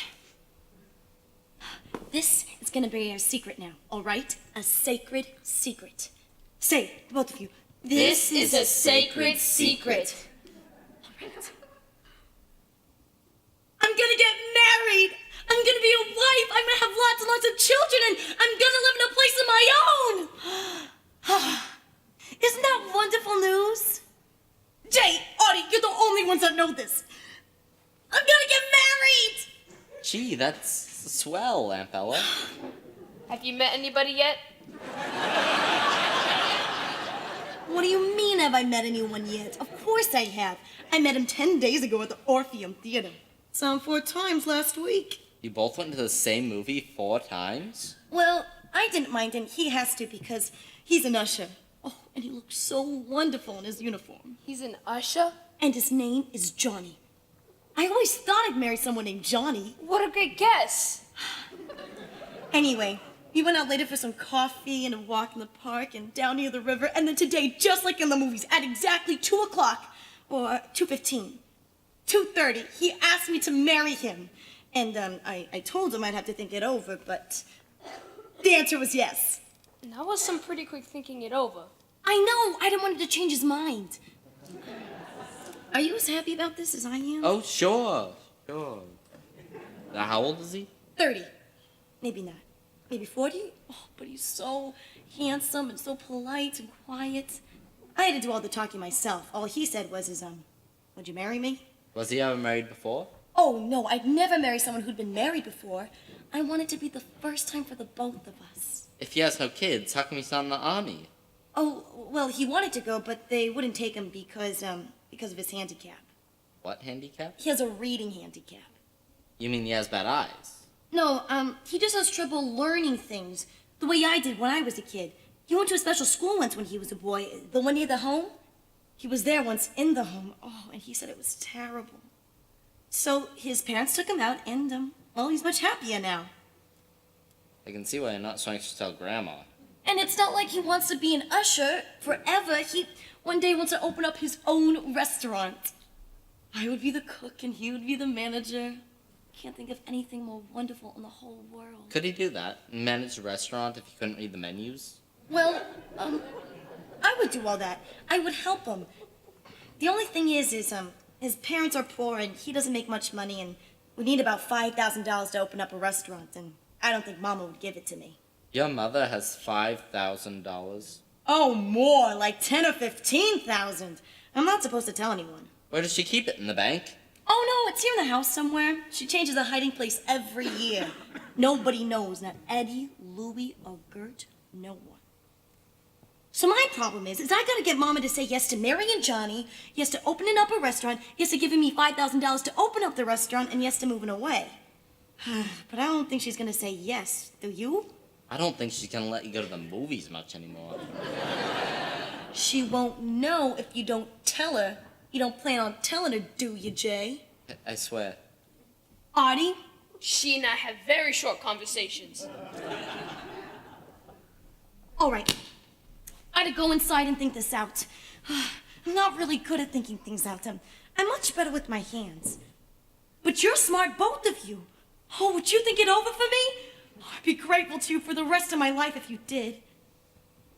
This is gonna be our secret now, all right? A sacred secret. Say it, both of you. This is a sacred secret. All right. I'm gonna get married. I'm gonna be a wife. I'm gonna have lots and lots of children, and I'm gonna live in a place of my own. Isn't that wonderful news? Jay, Audie, you're the only ones that know this. I'm gonna get married. Gee, that's swell, Aunt Bella. Have you met anybody yet? What do you mean, have I met anyone yet? Of course I have. I met him 10 days ago at the Orpheum Theater. Saw him 4 times last week. You both went to the same movie 4 times? Well, I didn't mind him. He has to because he's an usher. Oh, and he looks so wonderful in his uniform. He's an usher? And his name is Johnny. I always thought I'd marry someone named Johnny. What a great guess. Anyway, we went out later for some coffee and a walk in the park and down near the river. And then today, just like in the movies, at exactly 2 o'clock, or 2:15, 2:30, he asked me to marry him. And I told him I'd have to think it over, but the answer was yes. That was some pretty quick thinking it over. I know, I didn't want him to change his mind. Are you as happy about this as I am? Oh, sure. Now, how old is he? 30. Maybe not. Maybe 40? Oh, but he's so handsome and so polite and quiet. I had to do all the talking myself. All he said was, would you marry me? Was he ever married before? Oh, no, I'd never marry someone who'd been married before. I want it to be the first time for the both of us. If he has no kids, how come he's not in the army? Oh, well, he wanted to go, but they wouldn't take him because of his handicap. What handicap? He has a reading handicap. You mean he has bad eyes? No, he just has trouble learning things, the way I did when I was a kid. He went to a special school once when he was a boy, the one near the home. He was there once in the home. Oh, and he said it was terrible. So his parents took him out, and, well, he's much happier now. I can see why you're not so anxious to tell Grandma. And it's not like he wants to be an usher forever. He one day wants to open up his own restaurant. I would be the cook, and he would be the manager. Can't think of anything more wonderful in the whole world. Could he do that? Manage a restaurant if he couldn't read the menus? Well, I would do all that. I would help him. The only thing is his parents are poor and he doesn't make much money, and we need about $5,000 to open up a restaurant, and I don't think Mama would give it to me. Your mother has $5,000. Oh, more, like 10 or 15,000. I'm not supposed to tell anyone. Where does she keep it? In the bank? Oh, no, it's here in the house somewhere. She changes the hiding place every year. Nobody knows, not Eddie, Louie, or Gert, no one. So my problem is I gotta get Mama to say yes to marrying Johnny, yes to opening up a restaurant, yes to giving me $5,000 to open up the restaurant, and yes to moving away. But I don't think she's gonna say yes, do you? I don't think she's gonna let you go to the movies much anymore. She won't know if you don't tell her. You don't plan on telling her, do you, Jay? I swear. Audie? She and I have very short conversations. All right. I gotta go inside and think this out. I'm not really good at thinking things out. I'm much better with my hands. But you're smart, both of you. Oh, would you think it over for me? Oh, I'd be grateful to you for the rest of my life if you did.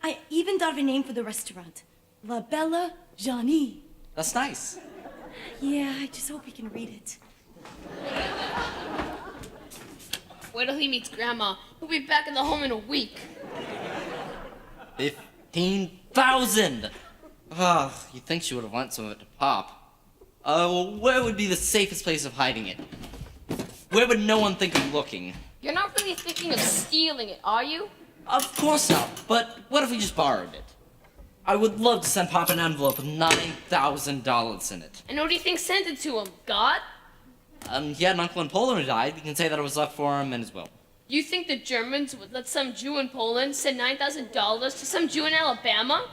I even thought of a name for the restaurant. La Bella Johnny. That's nice. Yeah, I just hope he can read it. Wait till he meets Grandma. He'll be back in the home in a week. 15,000. You'd think she would have lent some of it to Pop. Well, where would be the safest place of hiding it? Where would no one think of looking? You're not really thinking of stealing it, are you? Of course not, but what if we just borrowed it? I would love to send Pop an envelope with $9,000 in it. And who do you think sent it to him? God? He had an uncle in Poland who died. We can say that it was left for him in his will. You think the Germans would let some Jew in Poland send $9,000 to some Jew in Alabama?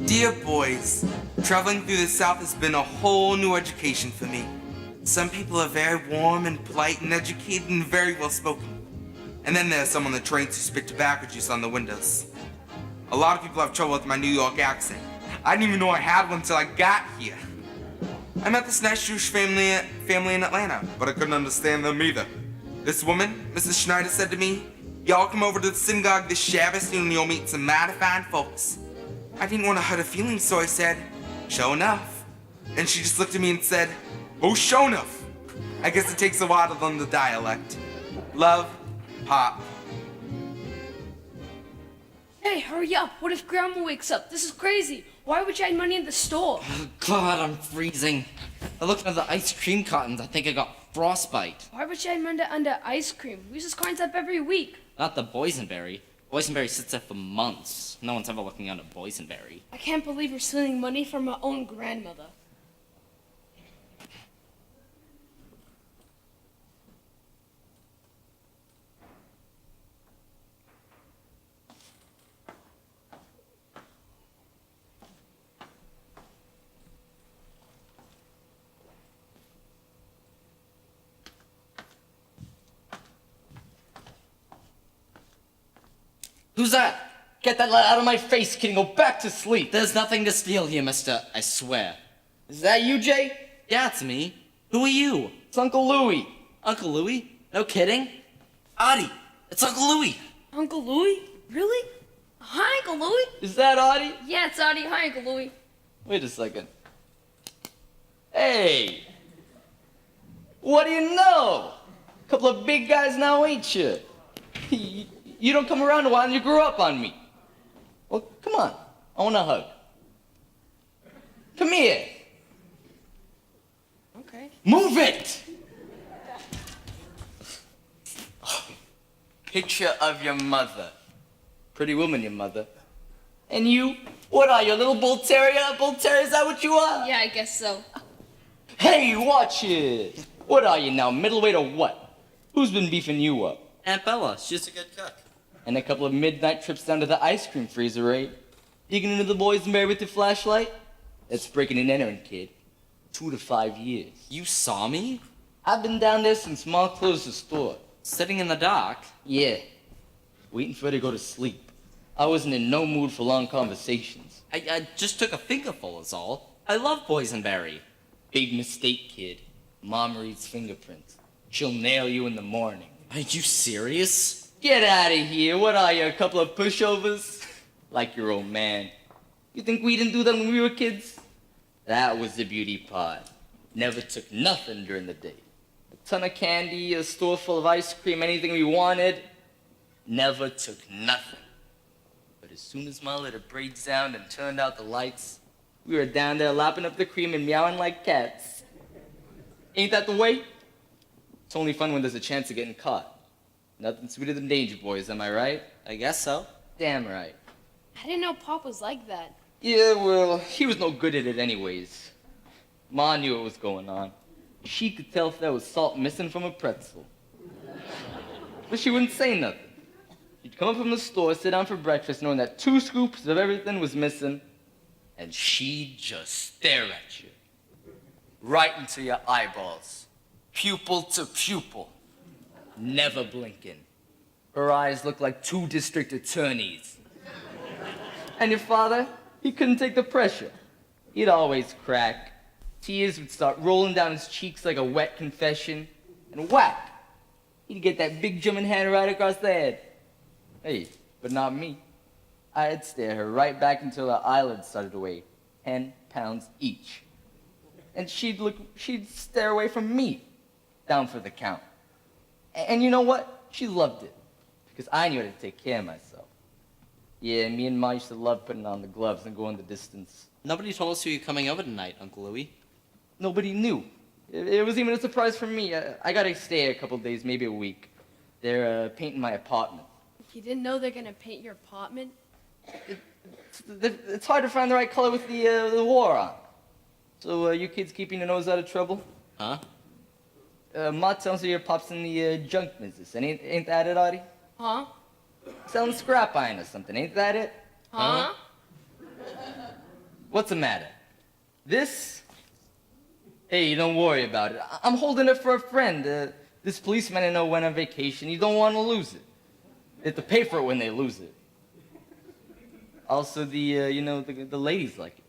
Dear boys, traveling through the South has been a whole new education for me. Some people are very warm and polite and educated and very well spoken. And then there's some on the trains who spit tobacco juice on the windows. A lot of people have trouble with my New York accent. I didn't even know I had one until I got here. I met this nice Jewish family in Atlanta, but I couldn't understand them either. This woman, Mrs. Schneider, said to me, "Y'all come over to the synagogue this Shabbos and you'll meet some mighty fine folks." I didn't want to hurt her feelings, so I said, "Sure enough." And she just looked at me and said, "Oh, sure enough." I guess it takes a while to learn the dialect. Love, Pop. Hey, hurry up. What if Grandma wakes up? This is crazy. Why would you hide money in the store? Oh, God, I'm freezing. I looked under the ice cream cartons. I think I got frostbite. Why would you hide money under ice cream? We use those coins up every week. Not the boysenberry. Boysenberry sits there for months. No one's ever looking under boysenberry. I can't believe we're stealing money from our own grandmother. Who's that? Get that light out of my face, kid, and go back to sleep. There's nothing to steal here, mister. I swear. Is that you, Jay? Yeah, it's me. Who are you? It's Uncle Louie. Uncle Louie? No kidding? Audie, it's Uncle Louie. Uncle Louie? Really? Hi, Uncle Louie. Is that Audie? Yeah, it's Audie. Hi, Uncle Louie. Wait a second. Hey! What do you know? Couple of big guys now, ain't you? You don't come around a while and you grew up on me. Well, come on. I want a hug. Come here. Okay. Move it! Picture of your mother. Pretty woman, your mother. And you? What are you, a little bull terrier? Bull terrier, is that what you are? Yeah, I guess so. Hey, watch it! What are you now, middleweight or what? Who's been beefing you up? Aunt Bella, she's a good cook. And a couple of midnight trips down to the ice cream freezer, right? Digging into the boysenberry with your flashlight? That's breaking and entering, kid. 2 to 5 years. You saw me? I've been down there since Ma closed the store. Sitting in the dock? Yeah. Waiting for her to go to sleep. I wasn't in no mood for long conversations. I just took a fingerful is all. I love boysenberry. Big mistake, kid. Mom reads fingerprints. She'll nail you in the morning. Are you serious? Get out of here. What are you, a couple of pushovers? Like your old man. You think we didn't do that when we were kids? That was the beauty part. Never took nothing during the day. A ton of candy, a store full of ice cream, anything we wanted. Never took nothing. But as soon as Ma let her braids down and turned out the lights, we were down there lapping up the cream and meowing like cats. Ain't that the way? It's only fun when there's a chance of getting caught. Nothing sweeter than danger, boys, am I right? I guess so. Damn right. I didn't know Pop was like that. Yeah, well, he was no good at it anyways. Ma knew what was going on. She could tell if there was salt missing from a pretzel. But she wouldn't say nothing. She'd come up from the store, sit down for breakfast, knowing that 2 scoops of everything was missing, and she'd just stare at you. Right into your eyeballs. Pupil to pupil. Never blinking. Her eyes looked like 2 district attorneys. And your father? He couldn't take the pressure. He'd always crack. Tears would start rolling down his cheeks like a wet confession. And whack! He'd get that big German hand right across the head. Hey, but not me. I'd stare her right back until her eyelids started to weigh 10 pounds each. And she'd stare away from me, down for the count. And you know what? She loved it, because I knew how to take care of myself. Yeah, me and Ma used to love putting on the gloves and going the distance. Nobody told us you were coming over tonight, Uncle Louie. Nobody knew. It was even a surprise for me. I gotta stay a couple days, maybe a week. They're painting my apartment. You didn't know they're gonna paint your apartment? It's hard to find the right color with the war on. So you kids keeping your nose out of trouble? Huh? Ma tells me your pop's in the junk business, and ain't that it, Artie? Huh? Selling scrap iron or something, ain't that it? Huh? What's the matter? This? Hey, don't worry about it. I'm holding it for a friend. This policeman I know went on vacation. You don't want to lose it. They have to pay for it when they lose it. Also, the ladies like it.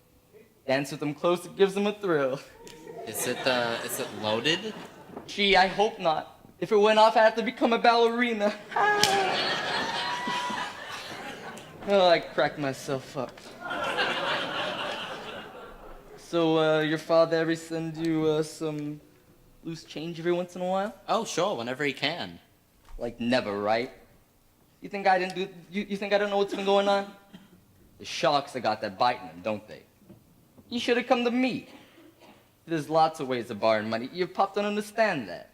Dance with them close, it gives them a thrill. Is it loaded? Gee, I hope not. If it went off, I'd have to become a ballerina. Oh, I cracked myself up. So, your father ever send you some loose change every once in a while? Oh, sure, whenever he can. Like never, right? You think I don't know what's been going on? The sharks have got that biting them, don't they? You should have come to me. There's lots of ways of borrowing money. Your pop don't understand that.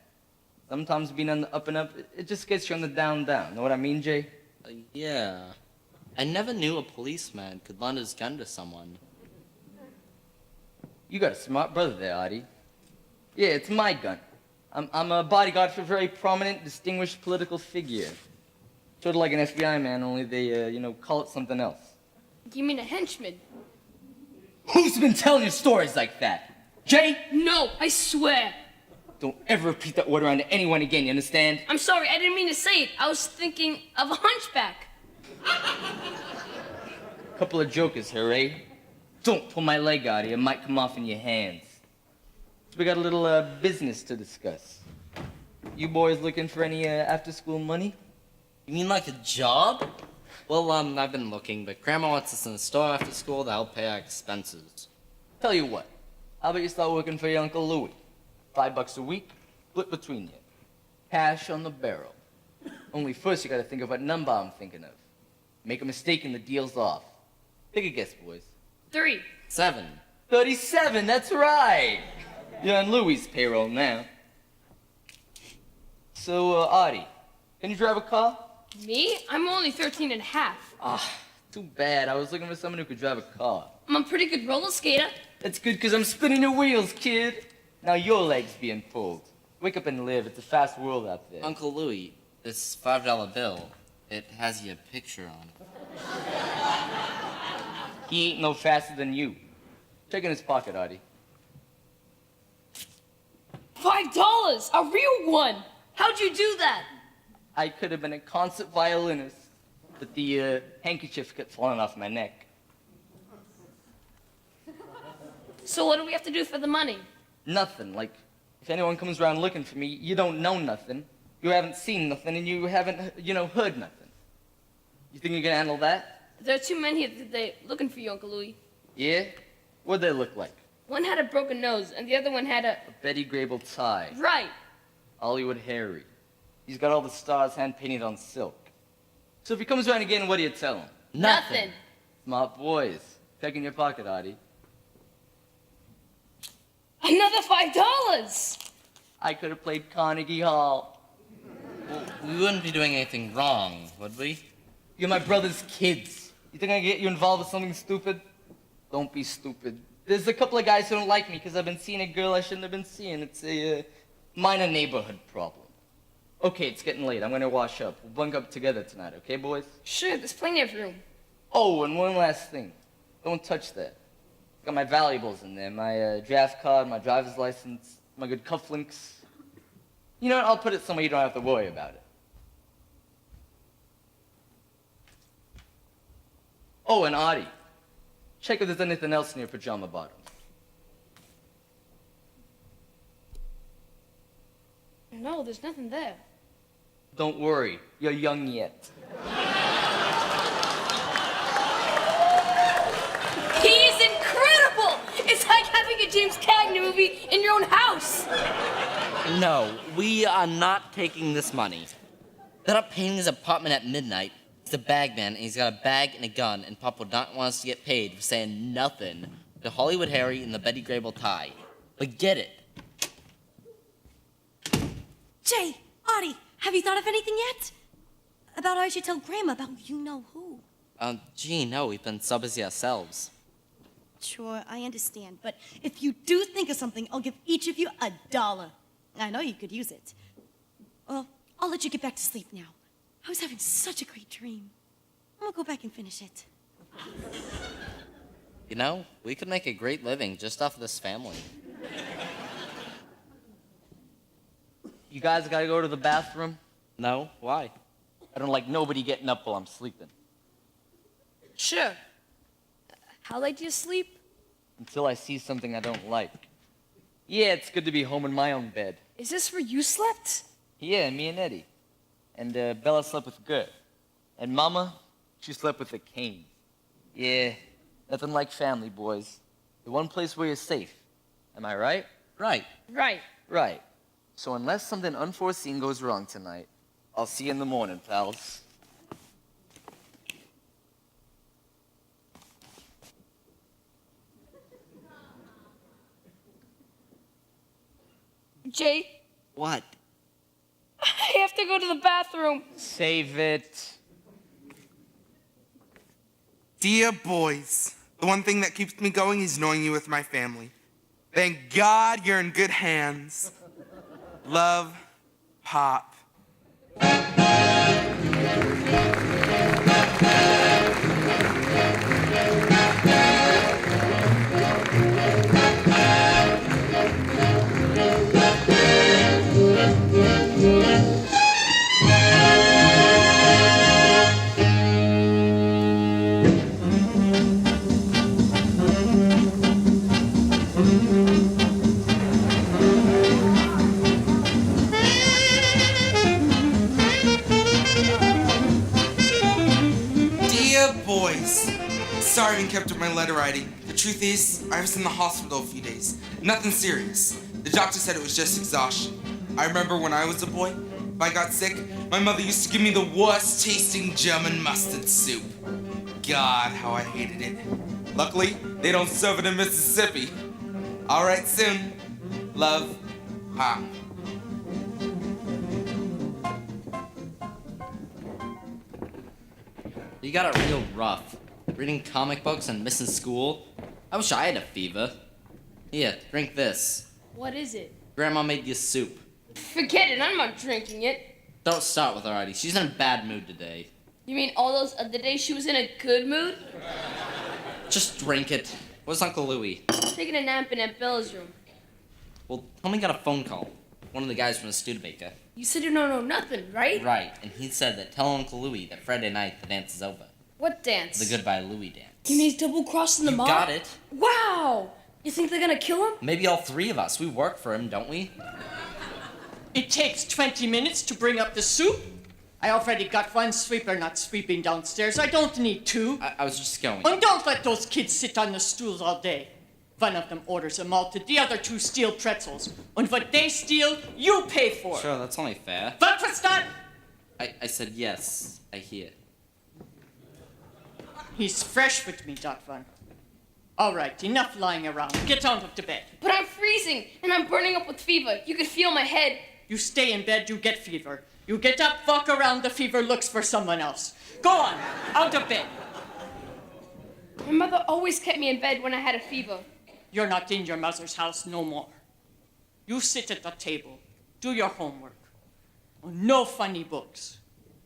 Sometimes being on the up and up, it just gets you on the down. Know what I mean, Jay? Yeah. I never knew a policeman could lend his gun to someone. You got a smart brother there, Artie. Yeah, it's my gun. I'm a bodyguard for a very prominent, distinguished political figure. Sort of like an FBI man, only they, call it something else. You mean a henchman? Who's been telling you stories like that? Jay? No, I swear. Don't ever repeat that word around to anyone again, you understand? I'm sorry, I didn't mean to say it. I was thinking of a hunchback. Couple of jokers here, eh? Don't pull my leg out, it might come off in your hands. We got a little business to discuss. You boys looking for any after-school money? You mean like a job? Well, I've been looking, but Grandma wants us in the store after school to help pay our expenses. Tell you what, how about you start working for your Uncle Louie? $5 a week, split between you. Cash on the barrel. Only first you gotta think of what number I'm thinking of. Make a mistake and the deal's off. Take a guess, boys. 3. 7. 37, that's right! You're on Louie's payroll now. So, Artie, can you drive a car? Me? I'm only 13 and a half. Too bad. I was looking for someone who could drive a car. I'm a pretty good roller skater. That's good, because I'm spinning your wheels, kid. Now your leg's being pulled. Wake up and live. It's a fast world out there. Uncle Louie, this $5 bill, it has your picture on it. He ain't no faster than you. Check in his pocket, Artie. $5, a real one. How'd you do that? I could have been a concert violinist, but the handkerchief kept falling off my neck. So what do we have to do for the money? Nothing. Like, if anyone comes around looking for me, you don't know nothing. You haven't seen nothing, and you haven't, heard nothing. You think you can handle that? There are 2 men here today looking for you, Uncle Louie. Yeah? What'd they look like? One had a broken nose, and the other one had a... A Betty Grable tie. Right. Hollywood Harry. He's got all the stars hand-painted on silk. So if he comes around again, what do you tell him? Nothing. Smart boys. Check in your pocket, Artie. Another $5. I could have played Carnegie Hall. Well, we wouldn't be doing anything wrong, would we? You're my brother's kids. You think I can get you involved with something stupid? Don't be stupid. There's a couple of guys who don't like me because I've been seeing a girl I shouldn't have been seeing. It's a minor neighborhood problem. Okay, it's getting late. I'm gonna wash up. We'll bunk up together tonight, okay, boys? Sure, there's plenty of room. Oh, and one last thing. Don't touch that. Got my valuables in there. My draft card, my driver's license, my good cufflinks. You know what? I'll put it somewhere you don't have to worry about it. Oh, and Artie. Check if there's anything else in your pajama bottom. No, there's nothing there. Don't worry, you're young yet. He's incredible! It's like having a James Cagney movie in your own house. No, we are not taking this money. They're not painting his apartment at midnight. He's a bagman, and he's got a bag and a gun, and Pop would not want us to get paid for saying nothing to Hollywood Harry and the Betty Grable tie. But get it. Jay, Audie, have you thought of anything yet? About how I should tell Grandma about you-know-who. Gee, no, we've been so busy ourselves. Sure, I understand, but if you do think of something, I'll give each of you $1. I know you could use it. Well, I'll let you get back to sleep now. I was having such a great dream. I'm gonna go back and finish it. You know, we could make a great living just off of this family. You guys gotta go to the bathroom? No? Why? I don't like nobody getting up while I'm sleeping. Sure. How late do you sleep? Until I see something I don't like. Yeah, it's good to be home in my own bed. Is this where you slept? Yeah, me and Eddie. And Bella slept with Gert. And Mama, she slept with a cane. Yeah, nothing like family, boys. The one place where you're safe. Am I right? Right. Right. Right. So unless something unforeseen goes wrong tonight, I'll see you in the morning, pals. Jay, What? I have to go to the bathroom. Save it. Dear boys, the one thing that keeps me going is knowing you with my family. Thank God you're in good hands. Love, Pop. Sorry I haven't kept up my letter writing. The truth is, I was in the hospital a few days. Nothing serious. The doctor said it was just exhaustion. I remember when I was a boy, if I got sick, my mother used to give me the worst tasting German mustard soup. God, how I hated it. Luckily, they don't serve it in Mississippi. All right, soon. Love, Pop. You got it real rough. Reading comic books and missing school. I wish I had a fever. Here, drink this. What is it? Grandma made you soup. Forget it, I'm not drinking it. Don't start with her, Artie. She's in a bad mood today. You mean all those other days she was in a good mood? Just drink it. Where's Uncle Louie? Taking a nap in Aunt Bella's room. Well, Tommy got a phone call. One of the guys from the Studebaker. You said you don't know nothing, right? Right, and he said that tell Uncle Louie that Friday night the dance is over. What dance? The Goodbye Louie dance. You mean he's double-crossing the You mom? got it. Wow! You think they're gonna kill him? Maybe all three of us. We work for him, don't we? It takes 20 minutes to bring up the soup. I already got one sweeper not sweeping downstairs. I don't need two. I was just going. And don't let those kids sit on the stools all day. One of them orders a malted, the other two steal pretzels. And what they steal, you pay for. Sure, that's only fair. What was that? I said yes. I hear. He's fresh with me, that one. All right, enough lying around. Get out of the bed. But I'm freezing, and I'm burning up with fever. You could feel my head. You stay in bed, you get fever. You get up, walk around, the fever looks for someone else. Go on, out of bed. My mother always kept me in bed when I had a fever. You're not in your mother's house no more. You sit at the table, do your homework. No funny books.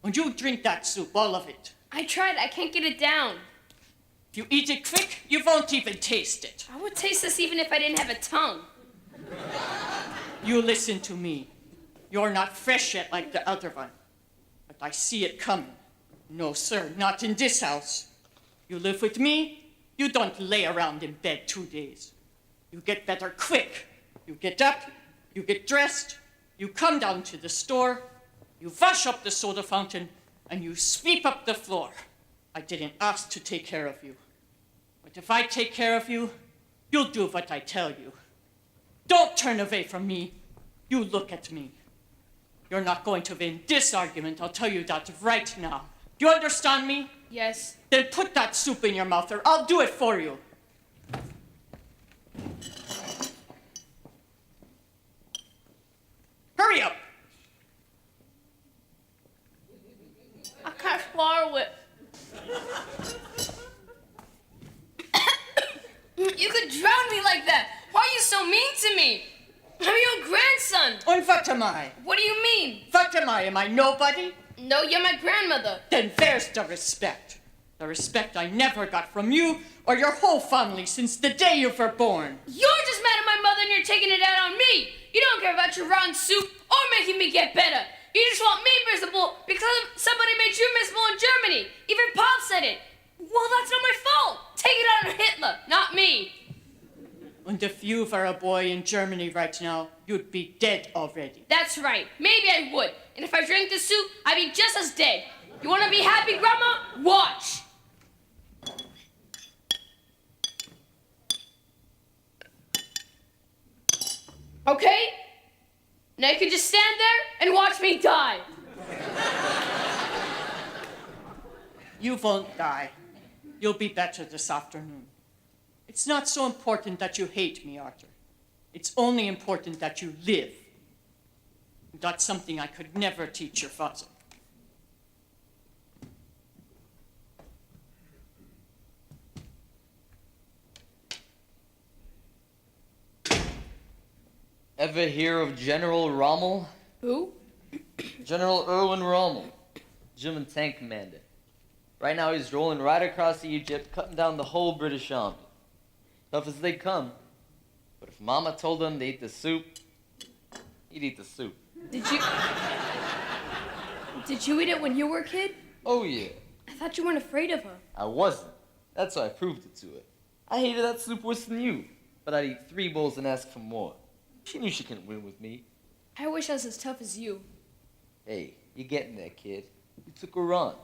And you drink that soup, all of it. I tried. I can't get it down. If you eat it quick, you won't even taste it. I would taste this even if I didn't have a tongue. You listen to me. You're not fresh yet like the other one. But I see it coming. No, sir, not in this house. You live with me, You don't lay around in bed 2 days. You get better quick. You get up, you get dressed, you come down to the store, you wash up the soda fountain, and you sweep up the floor. I didn't ask to take care of you. But if I take care of you, you'll do what I tell you. Don't turn away from me. You look at me. You're not going to win this argument, I'll tell you that right now. Do you understand me? Yes. Then put that soup in your mouth or I'll do it for you. Hurry up! I can't swallow it. You could drown me like that. Why are you so mean to me? I'm your grandson. And what am I? What do you mean? What am I? Am I nobody? No, you're my grandmother. Then there's the respect. The respect I never got from you or your whole family since the day you were born. You're just mad at my mother and you're taking it out on me. You don't care about your rotten soup or making me get better. You just want me miserable because somebody made you miserable in Germany. Even Pop said it. Well, that's not my fault. Take it out on Hitler, not me. And if you were a boy in Germany right now, you'd be dead already. That's right. Maybe I would. And if I drank the soup, I'd be just as dead. You want to be happy, Grandma? Watch. Okay? Now you can just stand there and watch me die. You won't die. You'll be better this afternoon. It's not so important that you hate me, Arthur. It's only important that you live. That's something I could never teach your father. Ever hear of General Rommel? Who? General Erwin Rommel, German tank commander. Right now he's rolling right across Egypt, cutting down the whole British army. Tough as they come. But if Mama told him to eat the soup, he'd eat the soup. Did you eat it when you were a kid? Oh yeah. I thought you weren't afraid of her. I wasn't. That's why I proved it to her. I hated that soup worse than you, but I'd eat 3 bowls and ask for more. She knew she couldn't win with me. I wish I was as tough as you. Hey, you're getting there, kid. You took her on.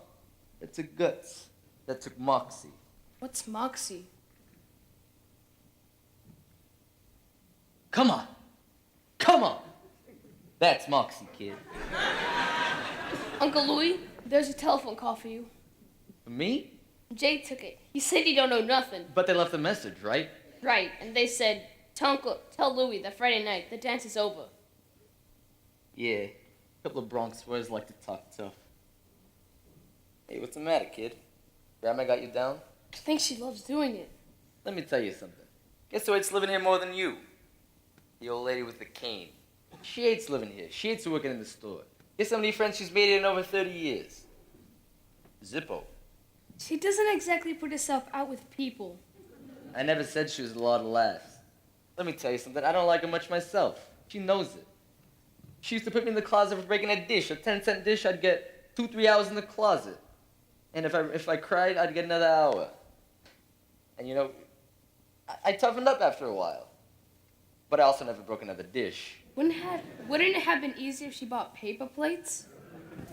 That took guts. That took moxie. What's moxie? Come on. Come on. That's moxie, kid. Uncle Louis, there's a telephone call for you. For me? Jay took it. He said he don't know nothing. But they left a message, right? Right, and they said, tell Louis that Friday night, the dance is over. Yeah, a couple of Bronx boys like to talk tough. Hey, what's the matter, kid? Grandma got you down? I think she loves doing it. Let me tell you something. Guess who hates living here more than you? The old lady with the cane. She hates living here. She hates working in the store. Guess how many friends she's made in over 30 years? Zippo. She doesn't exactly put herself out with people. I never said she was a lot of laughs. Let me tell you something. I don't like her much myself. She knows it. She used to put me in the closet for breaking a dish. A 10-cent dish, I'd get 2-3 hours in the closet. And if I cried, I'd get another hour. And you know, I toughened up after a while. But I also never broke another dish. Wouldn't it have been easier if she bought paper plates?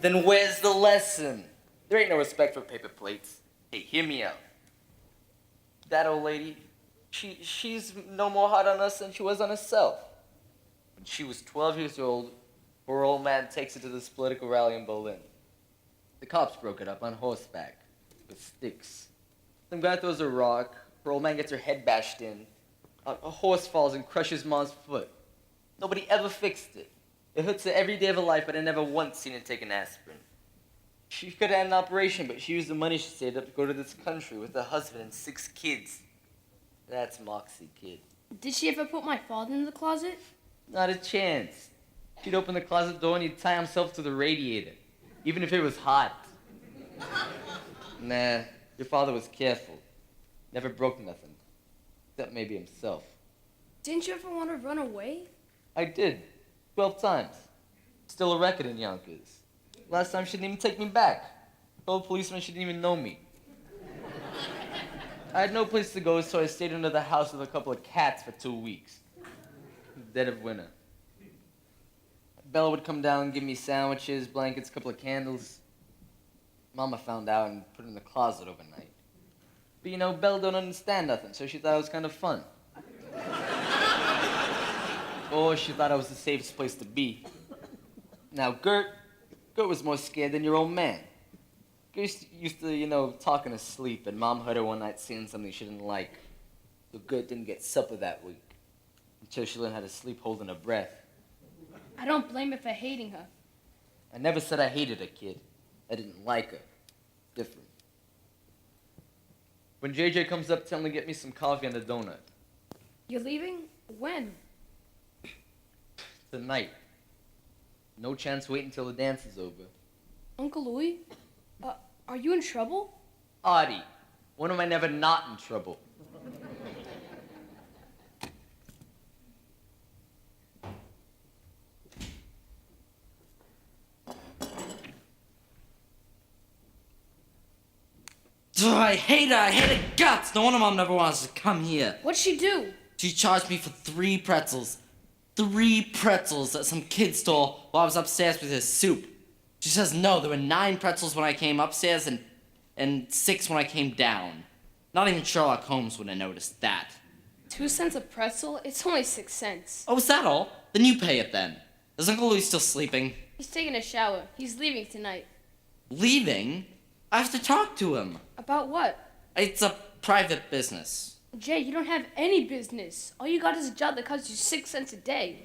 Then where's the lesson? There ain't no respect for paper plates. Hey, hear me out. That old lady, she's no more hard on us than she was on herself. When she was 12 years old, her old man takes her to this political rally in Berlin. The cops broke it up on horseback with sticks. Some guy throws a rock, her old man gets her head bashed in. A horse falls and crushes Mom's foot. Nobody ever fixed it. It hurts her every day of her life, but I never once seen her take an aspirin. She could have had an operation, but she used the money she saved up to go to this country with her husband and 6 kids. That's Moxie, kid. Did she ever put my father in the closet? Not a chance. She'd open the closet door and he'd tie himself to the radiator, even if it was hot. Nah, your father was careful. Never broke nothing, except maybe himself. Didn't you ever want to run away? I did, 12 times. Still a record in Yonkers. Last time she didn't even take me back. Told policemen she didn't even know me. I had no place to go, so I stayed under the house with a couple of cats for 2 weeks. Dead of winter. Bella would come down and give me sandwiches, blankets, a couple of candles. Mama found out and put it in the closet overnight. But you know, Bella don't understand nothing, so she thought it was kind of fun. Or she thought I was the safest place to be. Now, Gert was more scared than your old man. Gert used to, talk in his sleep, and Mom heard her one night saying something she didn't like. So Gert didn't get supper that week, until she learned how to sleep holding her breath. I don't blame her for hating her. I never said I hated her, kid. I didn't like her. Different. When JJ comes up, tell him to get me some coffee and a donut. You're leaving? When? Tonight. No chance waiting until the dance is over. Uncle Louis? Are you in trouble? Artie, when am I never not in trouble? I hate her. I hate her guts. No wonder Mom never wants to come here. What'd she do? She charged me for 3 pretzels. 3 pretzels that some kid stole while I was upstairs with his soup. She says no, there were 9 pretzels when I came upstairs and 6 when I came down. Not even Sherlock Holmes would have noticed that. 2 cents a pretzel? It's only 6 cents. Oh, is that all? Then you pay it then. Is Uncle Louis still sleeping? He's taking a shower. He's leaving tonight. Leaving? I have to talk to him. About what? It's a private business. Jay, you don't have any business. All you got is a job that costs you 6 cents a day.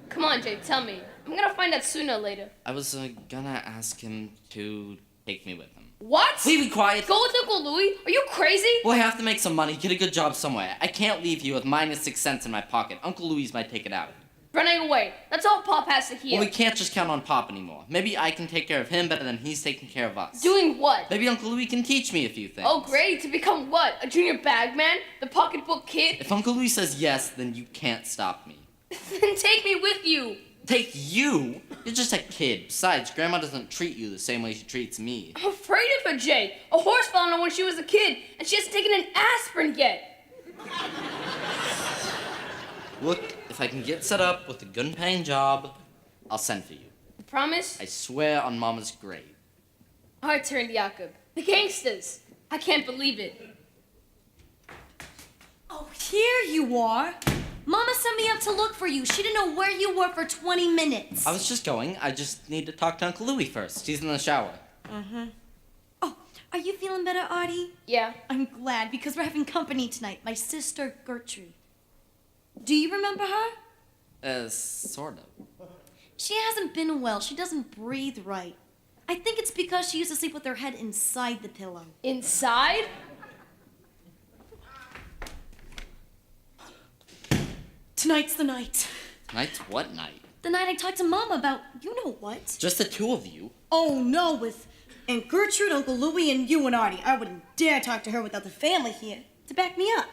Come on, Jay, tell me. I'm gonna find out sooner or later. I was gonna ask him to take me with him. What? Please be quiet. Go with Uncle Louis? Are you crazy? Well, I have to make some money, get a good job somewhere. I can't leave you with minus 6 cents in my pocket. Uncle Louis might take it out. Running away. That's all Pop has to hear. Well, we can't just count on Pop anymore. Maybe I can take care of him better than he's taking care of us. Doing what? Maybe Uncle Louis can teach me a few things. Oh, great. To become what? A junior bagman? The pocketbook kid? If Uncle Louis says yes, then you can't stop me. Then take me with you. Take you? You're just a kid. Besides, Grandma doesn't treat you the same way she treats me. I'm afraid of her, Jay. A horse fell on her when she was a kid, and she hasn't taken an aspirin yet. Look, if I can get set up with a good-paying job, I'll send for you. You promise? I swear on Mama's grave. Our turn, Jakob. The gangsters. I can't believe it. Oh, here you are. Mama sent me up to look for you. She didn't know where you were for 20 minutes. I was just going. I just need to talk to Uncle Louis first. He's in the shower. Oh, are you feeling better, Artie? Yeah. I'm glad, because we're having company tonight. My sister, Gertrude. Do you remember her? Sort of. She hasn't been well. She doesn't breathe right. I think it's because she used to sleep with her head inside the pillow. Inside? Tonight's the night. Tonight's what night? The night I talked to Mama about you know what. Just the 2 of you? Oh, no, with Aunt Gertrude, Uncle Louis, and you and Artie. I wouldn't dare talk to her without the family here to back me up.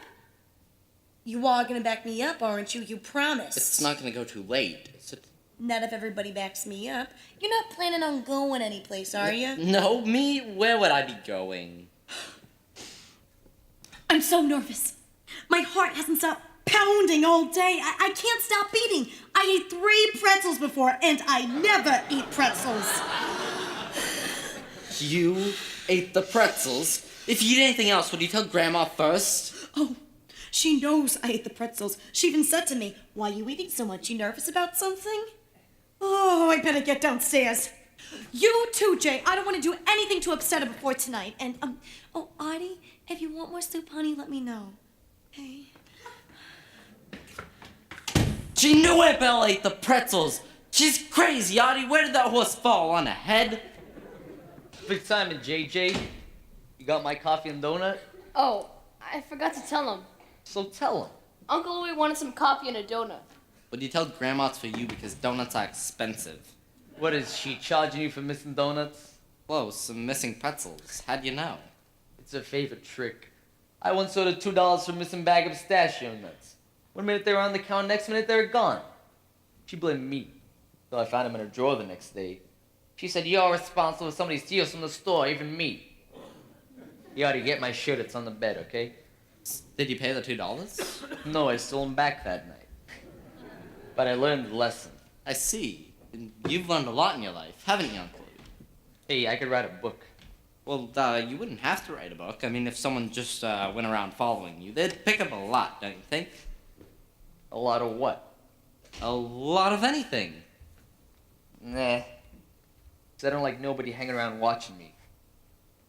You are gonna back me up, aren't you? You promised. It's not gonna go too late, is it? Not if everybody backs me up. You're not planning on going anyplace, are you? No, me? Where would I be going? I'm so nervous. My heart hasn't stopped pounding all day. I can't stop beating. I ate 3 pretzels before, and I never eat pretzels. You ate the pretzels? If you eat anything else, would you tell Grandma first? Oh, she knows I ate the pretzels. She even said to me, "Why are you eating so much? You nervous about something?" Oh, I better get downstairs. You too, Jay. I don't want to do anything to upset her before tonight. And, oh, Artie, if you want more soup, honey, let me know. Okay? She knew Aunt Belle ate the pretzels! She's crazy, Artie! Where did that horse fall? On her head? Big Simon, JJ. You got my coffee and donut? Oh, I forgot to tell him. So tell him. Uncle Louis wanted some coffee and a donut. Would you tell Grandma it's for you because donuts are expensive? What is she charging you for missing donuts? Whoa, some missing pretzels. How'd you know? It's her favorite trick. I once owed her $2 for missing bag of pistachio nuts. One minute they were on the counter, next minute they were gone. She blamed me, though I found them in her drawer the next day. She said, "You're responsible if somebody steals from the store, even me." You ought to get my shirt. It's on the bed, okay? Did you pay the $2? No, I stole him back that night. But I learned the lesson. I see. And you've learned a lot in your life, haven't you, Uncle Louie? Hey, I could write a book. Well, you wouldn't have to write a book. I mean, if someone just went around following you, they'd pick up a lot, don't you think? A lot of what? A lot of anything. Nah. 'Cause I don't like nobody hanging around watching me.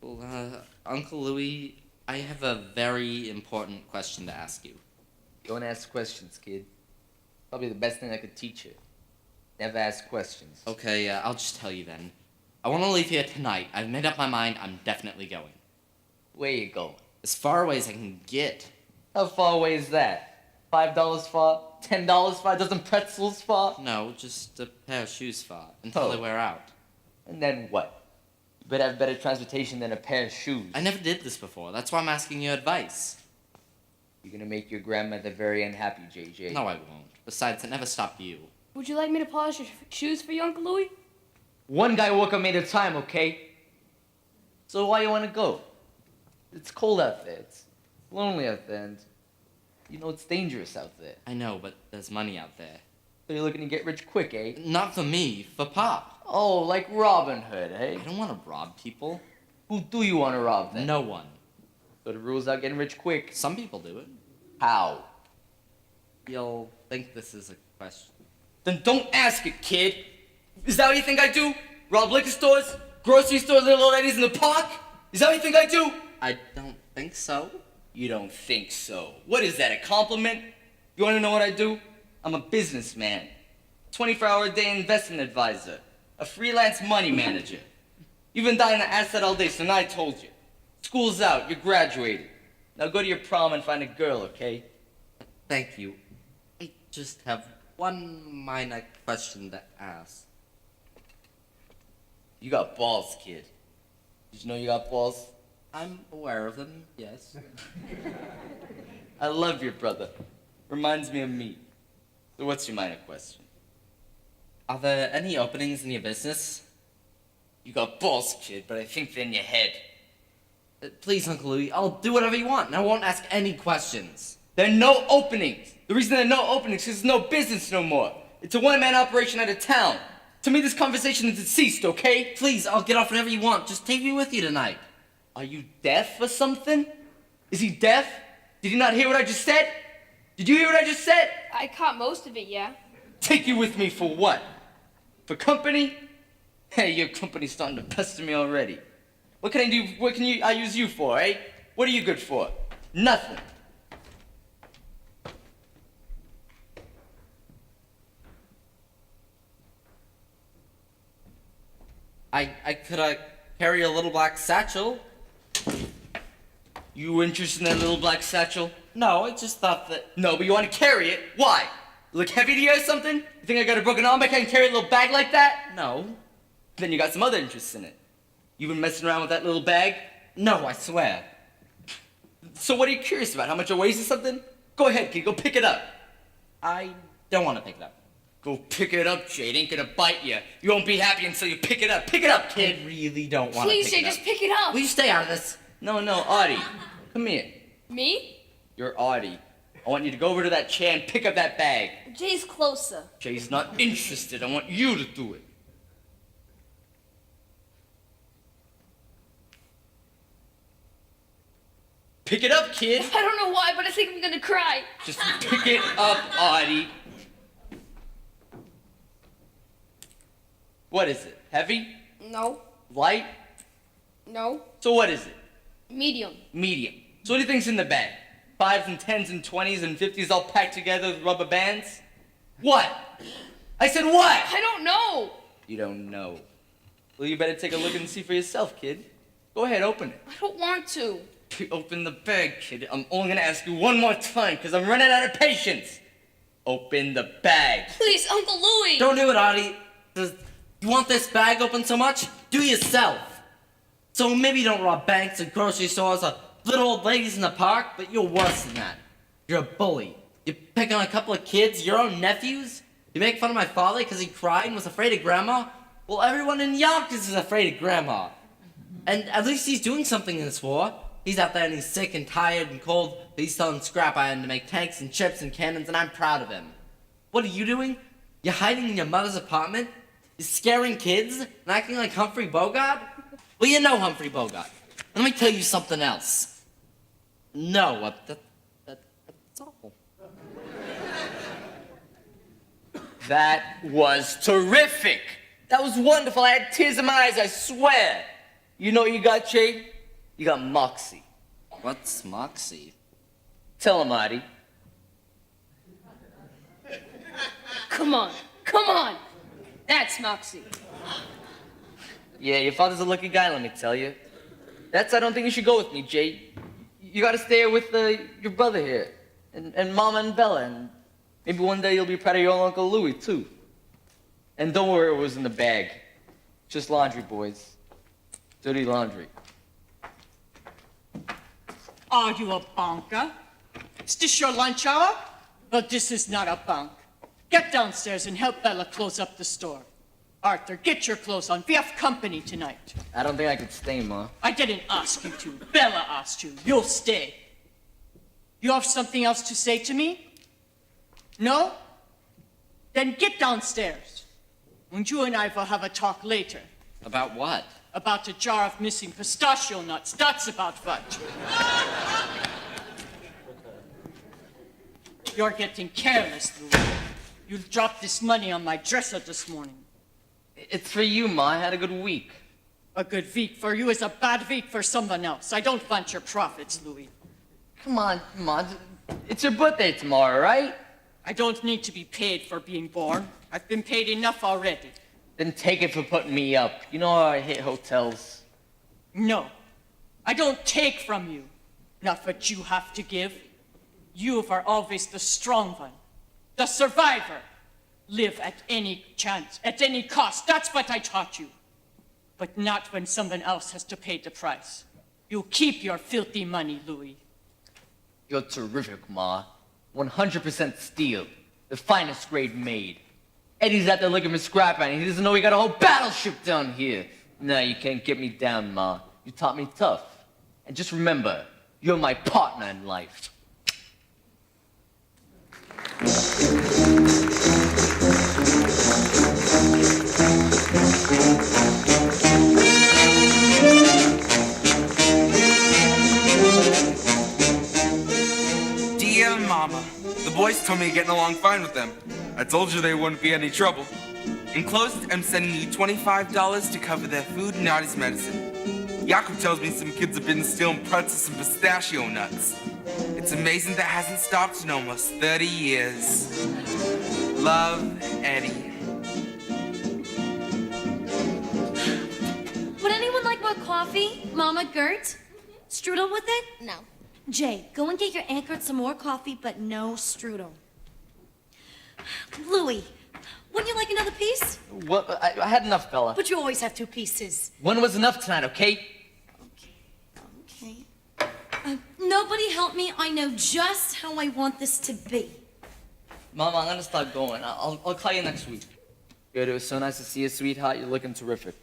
Well, Uncle Louie, I have a very important question to ask you. Don't ask questions, kid. Probably the best thing I could teach you. Never ask questions. Okay, I'll just tell you then. I want to leave here tonight. I've made up my mind. I'm definitely going. Where you going? As far away as I can get. How far away is that? $5 far? $10 far? A dozen pretzels far? No, just a pair of shoes far until they wear out. And then what? You better have better transportation than a pair of shoes. I never did this before. That's why I'm asking your advice. You're gonna make your grandmother very unhappy, JJ. No, I won't. Besides, it never stopped you. Would you like me to polish your shoes for you, Uncle Louie? One guy woke up at a time, okay? So why you wanna go? It's cold out there. It's lonely out there, and you know it's dangerous out there. I know, but there's money out there. So you're looking to get rich quick, eh? Not for me, for Pop. Oh, like Robin Hood, eh? I don't want to rob people. Who do you want to rob then? No one. So the rule's out getting rich quick. Some people do it. How? You'll think this is a question. Then don't ask it, kid. Is that what you think I do? Rob liquor stores? Grocery stores, little old ladies in the park? Is that what you think I do? I don't think so. You don't think so. What is that, a compliment? You want to know what I do? I'm a businessman. 24-hour-a-day investment advisor. A freelance money manager. You've been dying to ask that all day, so now I told you. School's out, you're graduated. Now go to your prom and find a girl, okay? Thank you. I just have one minor question to ask. You got balls, kid. Did you know you got balls? I'm aware of them, yes. I love your brother. Reminds me of me. So what's your minor question? Are there any openings in your business? You got balls, kid, but I think they're in your head. Please, Uncle Louie, I'll do whatever you want, and I won't ask any questions. There are no openings. The reason there are no openings is there's no business no more. It's a one-man operation out of town. To me, this conversation is deceased, okay? Please, I'll get off whenever you want. Just take me with you tonight. Are you deaf or something? Is he deaf? Did he not hear what I just said? Did you hear what I just said? I caught most of it, yeah. Take you with me for what? For company? Hey, your company's starting to pester me already. What can I do? What can I use you for, eh? What are you good for? Nothing. I could carry a little black satchel. You interested in that little black satchel? No, I just thought that... No, but you want to carry it? Why? Look heavy to you or something? You think I got a broken arm? I can't carry a little bag like that? No. Then you got some other interests in it. You been messing around with that little bag? No, I swear. So what are you curious about? How much it weighs or something? Go ahead, kid. Go pick it up. I don't want to pick it up. Go pick it up, Jay. It ain't gonna bite you. You won't be happy until you pick it up. Pick it up, kid. I really don't want to Please, pick Jay, it up. just pick it up. Will you stay out of this? No, Audie. Come here. Me? You're Audie. I want you to go over to that chair and pick up that bag. Jay's closer. Jay's not interested. I want you to do it. Pick it up, kid. I don't know why, but I think I'm gonna cry. Just pick it up, Audie. What is it? Heavy? No. Light? No. So what is it? Medium. Medium. So what do you think's in the bag? 5s and 10s and 20s and 50s all packed together with rubber bands? What? I said what? I don't know. You don't know. Well, you better take a look and see for yourself, kid. Go ahead, open it. I don't want to. Open the bag, kid. I'm only gonna ask you one more time, because I'm running out of patience. Open the bag. Please, Uncle Louie. Don't do it, Audie. You want this bag open so much? Do yourself. So maybe you don't rob banks and grocery stores or little old ladies in the park, but you're worse than that. You're a bully. You pick on a couple of kids, your own nephews. You make fun of my father because he cried and was afraid of Grandma. Well, everyone in Yonkers is afraid of Grandma. And at least he's doing something in this war. He's out there and he's sick and tired and cold, but he's selling scrap iron to make tanks and ships and cannons, and I'm proud of him. What are you doing? You're hiding in your mother's apartment? You're scaring kids and acting like Humphrey Bogart? Well, you know Humphrey Bogart. Let me tell you something else. No, that's all. That was terrific. That was wonderful. I had tears in my eyes, I swear. You know what you got, Jay? You got moxie. What's Moxie? Tell him, Artie. Come on. That's Moxie. Yeah, your father's a lucky guy, let me tell you. I don't think you should go with me, Jay. You gotta stay here with your brother here. And Mama and Bella. And maybe one day you'll be proud of your own Uncle Louie, too. And don't worry, it was in the bag. Just laundry, boys. Dirty laundry. Are you a banker? Is this your lunch hour? Well, this is not a bank. Get downstairs and help Bella close up the store. Arthur, get your clothes on. We have company tonight. I don't think I could stay, Ma. I didn't ask you to. Bella asked you. You'll stay. You have something else to say to me? No? Then get downstairs. And you and I will have a talk later. About what? About a jar of missing pistachio nuts. That's about what. You're getting careless, Louis. You dropped this money on my dresser this morning. It's for you, Ma. I had a good week. A good week for you is a bad week for someone else. I don't want your profits, Louis. Come on. It's your birthday tomorrow, right? I don't need to be paid for being born. I've been paid enough already. Then take it for putting me up. You know how I hate hotels. No, I don't take from you. Not what you have to give. You are always the strong one, the survivor. Live at any chance, at any cost. That's what I taught you. But not when someone else has to pay the price. You keep your filthy money, Louis. You're terrific, Ma. 100% steel. The finest grade made. Eddie's out there looking for scrap iron. He doesn't know we got a whole battleship down here. No, you can't get me down, Ma. You taught me tough. And just remember, you're my partner in life. Dear Mama, the boys told me you're getting along fine with them. I told you they wouldn't be any trouble. Enclosed, I'm sending you $25 to cover their food and Artie's medicine. Jakob tells me some kids have been stealing pretzels and pistachio nuts. It's amazing that hasn't stopped in almost 30 years. Love, Eddie. Would anyone like more coffee? Mama, Gert? Strudel with it? No. Jay, go and get your Aunt Gert some more coffee, but no strudel. Louis, wouldn't you like another piece? What? I had enough, Bella. But you always have two pieces. One was enough tonight, okay? Okay. Nobody help me. I know just how I want this to be. Mama, I'm gonna start going. I'll call you next week. Good, it was so nice to see you, sweetheart. You're looking terrific.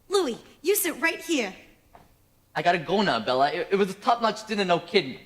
Louis, you sit right here. I gotta go now, Bella. It was a top-notch dinner, no kidding.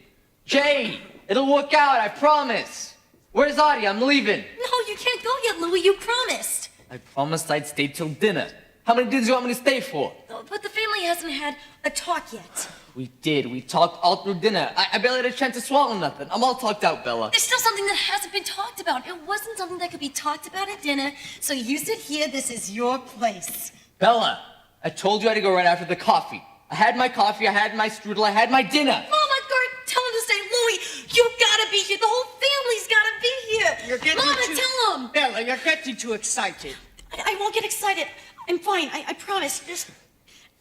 Jay, it'll work out, I promise. Where's Artie? I'm leaving. No, you can't go yet, Louis. You promised. I promised I'd stay till dinner. How many dinners do you want me to stay for? But the family hasn't had a talk yet. We did. We talked all through dinner. I barely had a chance to swallow nothing. I'm all talked out, Bella. There's still something that hasn't been talked about. It wasn't something that could be talked about at dinner. So you sit here. This is your place. Bella, I told you I had to go right after the coffee. I had my coffee, I had my strudel, I had my dinner. Mama, Gert, tell him to stay. Louis, you gotta be here. The whole family's gotta be here. You're getting Mama, tell him. Bella, you're getting too excited. I won't get excited. I'm fine. I promise. Just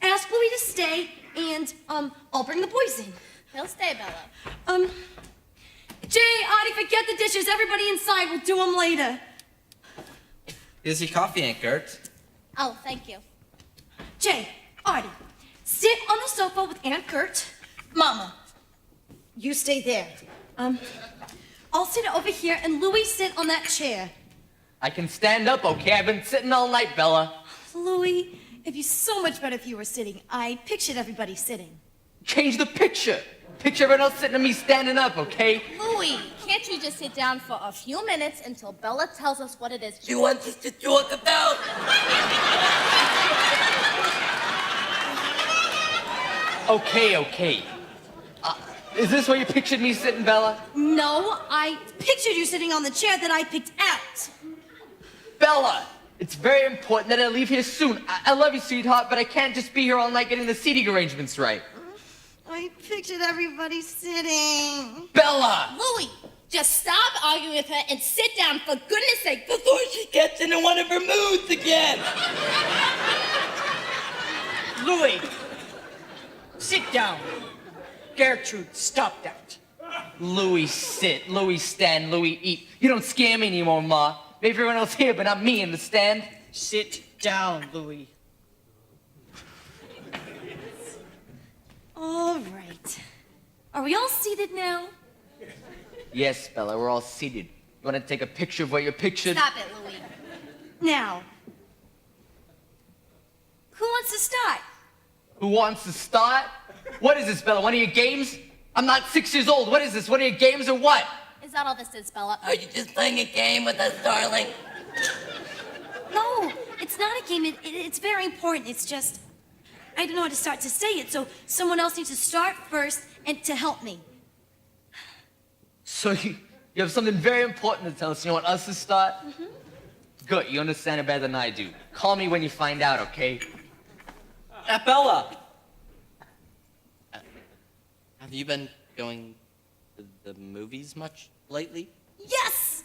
ask Louis to stay, and I'll bring the boys in. He'll stay, Bella. Jay, Audie, forget the dishes. Everybody inside. We'll do them later. Here's your coffee, Aunt Gert. Oh, thank you. Jay, Audie, sit on the sofa with Aunt Gert. Mama, you stay there. I'll sit over here, and Louis sit on that chair. I can stand up, okay? I've been sitting all night, Bella. Louis, it'd be so much better if you were sitting. I pictured everybody sitting. Change the picture. Picture everyone else sitting and me standing up, okay? Louis, can't you just sit down for a few minutes until Bella tells us what it is She wants us to talk about. Okay. Is this where you pictured me sitting, Bella? No, I pictured you sitting on the chair that I picked out. Bella, it's very important that I leave here soon. I love you, sweetheart, but I can't just be here all night getting the seating arrangements right. I pictured everybody sitting. Bella! Louis, just stop arguing with her and sit down for goodness sake. Before she gets into one of her moods again. Louis, sit down. Gertrude, stop that. Louis sit, Louis stand, Louis eat. You don't scare me anymore, Ma. Maybe everyone else here, but not me, understand? Sit down, Louis. All right. Are we all seated now? Yes, Bella, we're all seated. You want to take a picture of what you're pictured? Stop it, Louis. Now, who wants to start? Who wants to start? What is this, Bella? One of your games? I'm not 6 years old. What is this? One of your games or what? Is that all this is, Bella? Are you just playing a game with us, darling? No, it's not a game. It's very important. It's just, I don't know how to start to say it, so someone else needs to start first and to help me. So you have something very important to tell us. You want us to start? Mm-hmm. Good. You understand it better than I do. Call me when you find out, okay? Bella. Have you been going to the movies much lately? Yes!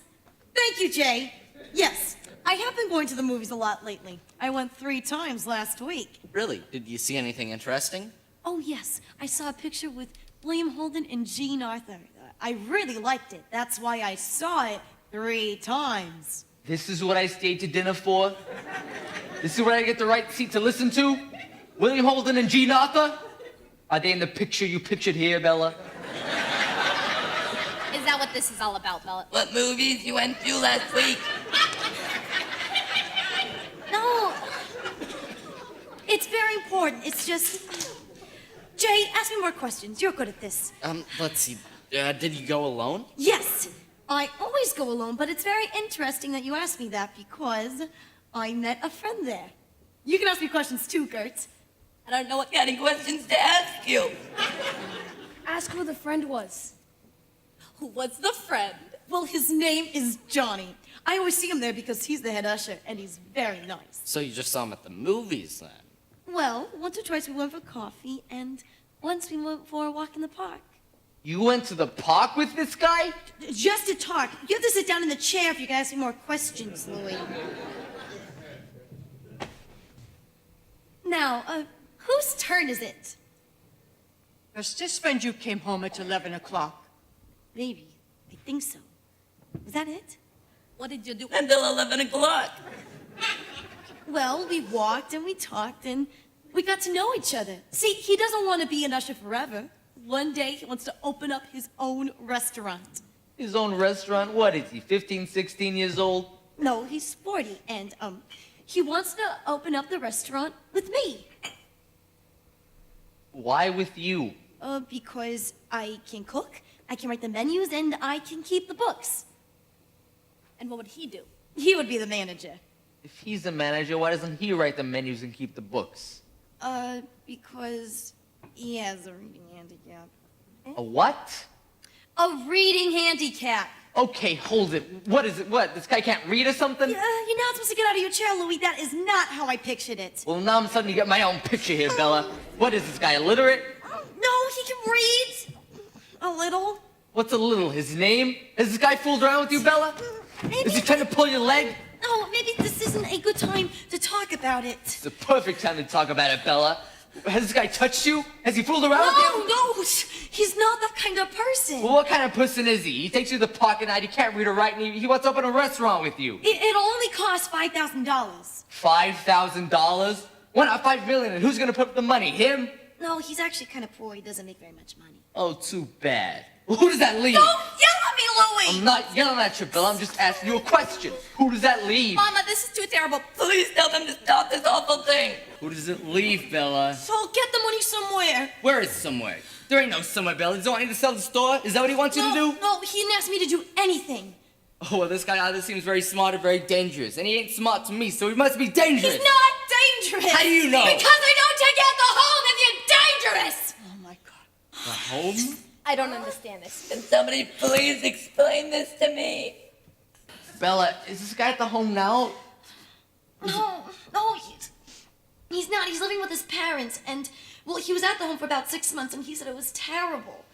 Thank you, Jay. Yes, I have been going to the movies a lot lately. I went 3 times last week. Really? Did you see anything interesting? Oh, yes. I saw a picture with William Holden and Jean Arthur. I really liked it. That's why I saw it 3 times. This is what I stayed to dinner for? This is where I get the right seat to listen to? William Holden and Jean Arthur? Are they in the picture you pictured here, Bella? Is that what this is all about, Bella? What movies you went to last week? No. It's very important. It's just... Jay, ask me more questions. You're good at this. Let's see. Did you go alone? Yes, I always go alone, but it's very interesting that you asked me that because I met a friend there. You can ask me questions too, Gert. I don't know what kind of questions to ask you. Ask who the friend was. Who was the friend? Well, his name is Johnny. I always see him there because he's the head usher, and he's very nice. So you just saw him at the movies then? Well, once or twice we went for coffee, and once we went for a walk in the park. You went to the park with this guy? Just to talk. You have to sit down in the chair if you can ask me more questions, Louis. Now, whose turn is it? Was this when you came home at 11 o'clock? Maybe. I think so. Was that it? What did you do? Until 11 o'clock. Well, we walked and we talked and we got to know each other. See, he doesn't want to be an usher forever. One day he wants to open up his own restaurant. His own restaurant? What is he, 15, 16 years old? No, he's 40 and, he wants to open up the restaurant with me. Why with you? Because I can cook, I can write the menus, and I can keep the books. And what would he do? He would be the manager. If he's the manager, why doesn't he write the menus and keep the books? Because he has a reading handicap. A what? A reading handicap. Okay, hold it. What is it? What? This guy can't read or something? You're not supposed to get out of your chair, Louis. That is not how I pictured it. Well, now I'm suddenly get my own picture here, Bella. What is this guy, illiterate? No, he can read. A little. What's a little? His name? Has this guy fooled around with you, Bella? Maybe. Is he trying to pull your leg? No, maybe this isn't a good time to talk about it. It's the perfect time to talk about it, Bella. Has this guy touched you? Has he fooled around with you? No, he's not that kind of person. Well, what kind of person is he? He takes you to the park at night, he can't read or write, and he wants to open a restaurant with you. It'll only cost $5,000. $5,000? Why not $5 million? And who's gonna put up the money? Him? No, he's actually kind of poor. He doesn't make very much money. Oh, too bad. Well, who does that leave? Don't yell at me, Louis! I'm not yelling at you, Bella. I'm just asking you a question. Who does that leave? Mama, this is too terrible. Please tell them to stop this awful thing. Who does it leave, Bella? So get the money somewhere. Where is somewhere? There ain't no somewhere, Bella. Does he want you to sell the store? Is that what he wants you to do? No, he didn't ask me to do anything. Oh, well, this guy either seems very smart or very dangerous. And he ain't smart to me, so he must be dangerous. He's not dangerous. How do you know? Because I don't take you out the home if you're dangerous. Oh, my God. The home? I don't understand this. Can somebody please explain this to me? Bella, is this guy at the home now? No, he's not. He's living with his parents, and, well, he was at the home for about 6 months, and he said it was terrible.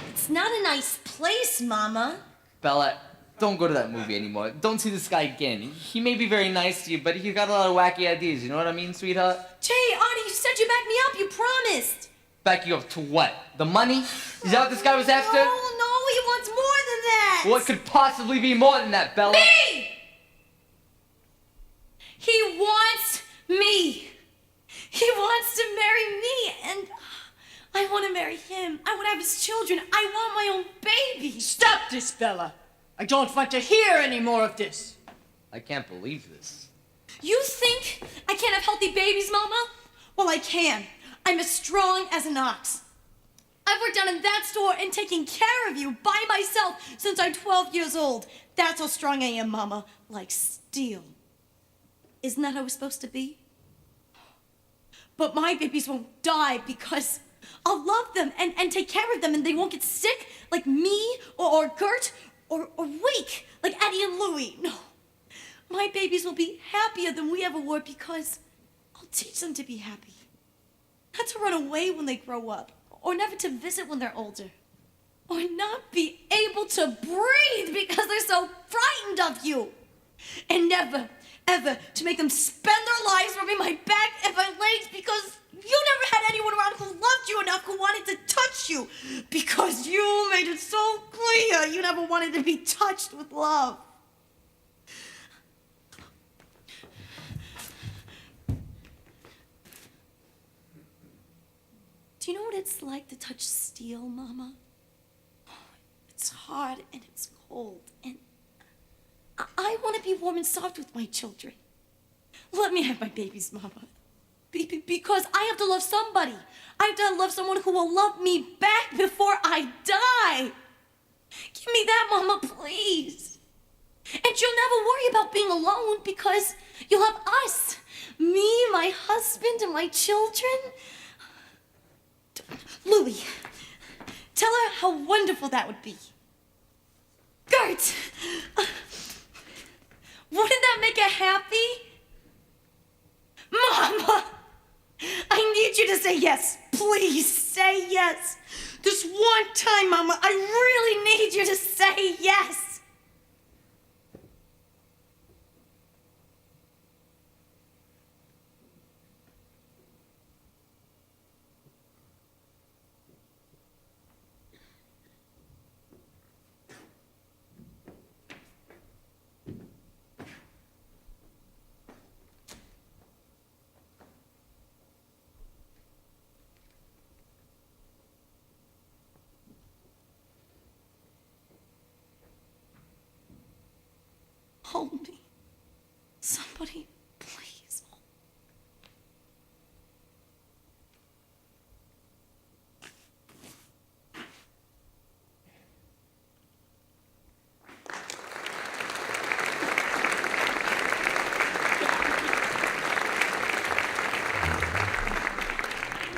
It's not a nice place, Mama. Bella, don't go to that movie anymore. Don't see this guy again. He may be very nice to you, but he's got a lot of wacky ideas. You know what I mean, sweetheart? Jay, Artie, you said you'd back me up. You promised. Back you up to what? The money? Is that what this guy was after? No, he wants more than that. What could possibly be more than that, Bella? Me! He wants me. He wants to marry me, and I want to marry him. I want to have his children. I want my own baby. Stop this, Bella. I don't want to hear any more of this. I can't believe this. You think I can't have healthy babies, Mama? Well, I can. I'm as strong as an ox. I've worked down in that store and taken care of you by myself since I'm 12 years old. That's how strong I am, Mama. Like steel. Isn't that how it's supposed to be? But my babies won't die because I'll love them and take care of them, and they won't get sick like me or Gert or weak like Addie and Louie. No. My babies will be happier than we ever were because I'll teach them to be happy. Not to run away when they grow up, or never to visit when they're older, or not be able to breathe because they're so frightened of you. And never, ever to make them spend their lives rubbing my back and my legs because you never had anyone around who loved you enough, who wanted to touch you, because you made it so clear you never wanted to be touched with love. Do you know what it's like to touch steel, Mama? It's hard and it's cold, and I want to be warm and soft with my children. Let me have my babies, Mama. Because I have to love somebody. I have to love someone who will love me back before I die. Give me that, Mama, please. And you'll never worry about being alone because you'll have us. Me, my husband, and my children. Louie, tell her how wonderful that would be. Gert, wouldn't that make her happy? Mama, I need you to say yes. Please say yes. This one time, Mama, I really need you to say yes. Hold me. Somebody, please.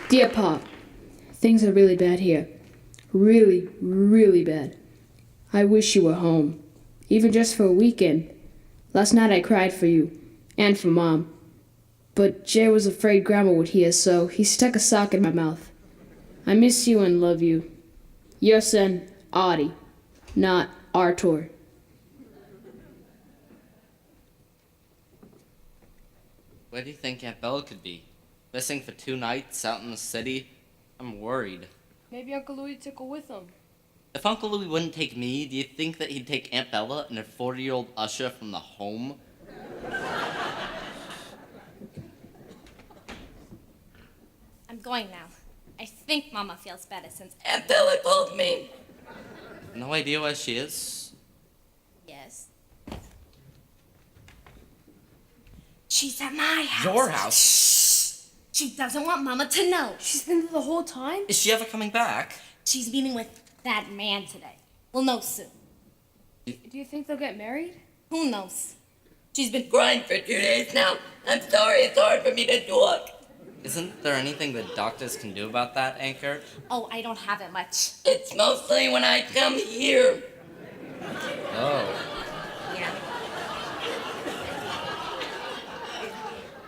Dear Pop, things are really bad here. Really, really bad. I wish you were home, even just for a weekend. Last night I cried for you, and for Mom. But Jay was afraid Grandma would hear, so he stuck a sock in my mouth. I miss you and love you. Your son, Artie, not Artur. Where do you think Aunt Bella could be? Missing for 2 nights out in the city? I'm worried. Maybe Uncle Louie took her with him. If Uncle Louie wouldn't take me, do you think that he'd take Aunt Bella and her 40-year-old usher from the home? I'm going now. I think Mama feels better since Aunt Bella told me. No idea where she is? She's at my house. Your house? She doesn't want Mama to know. She's been there the whole time? Is she ever coming back? She's meeting with that man today. We'll know soon. Do you think they'll get married? Who knows? She's been crying for 2 days now. I'm sorry, it's hard for me to talk. Isn't there anything the doctors can do about that, Anchor? Oh, I don't have it much. It's mostly when I come here. Oh. Yeah.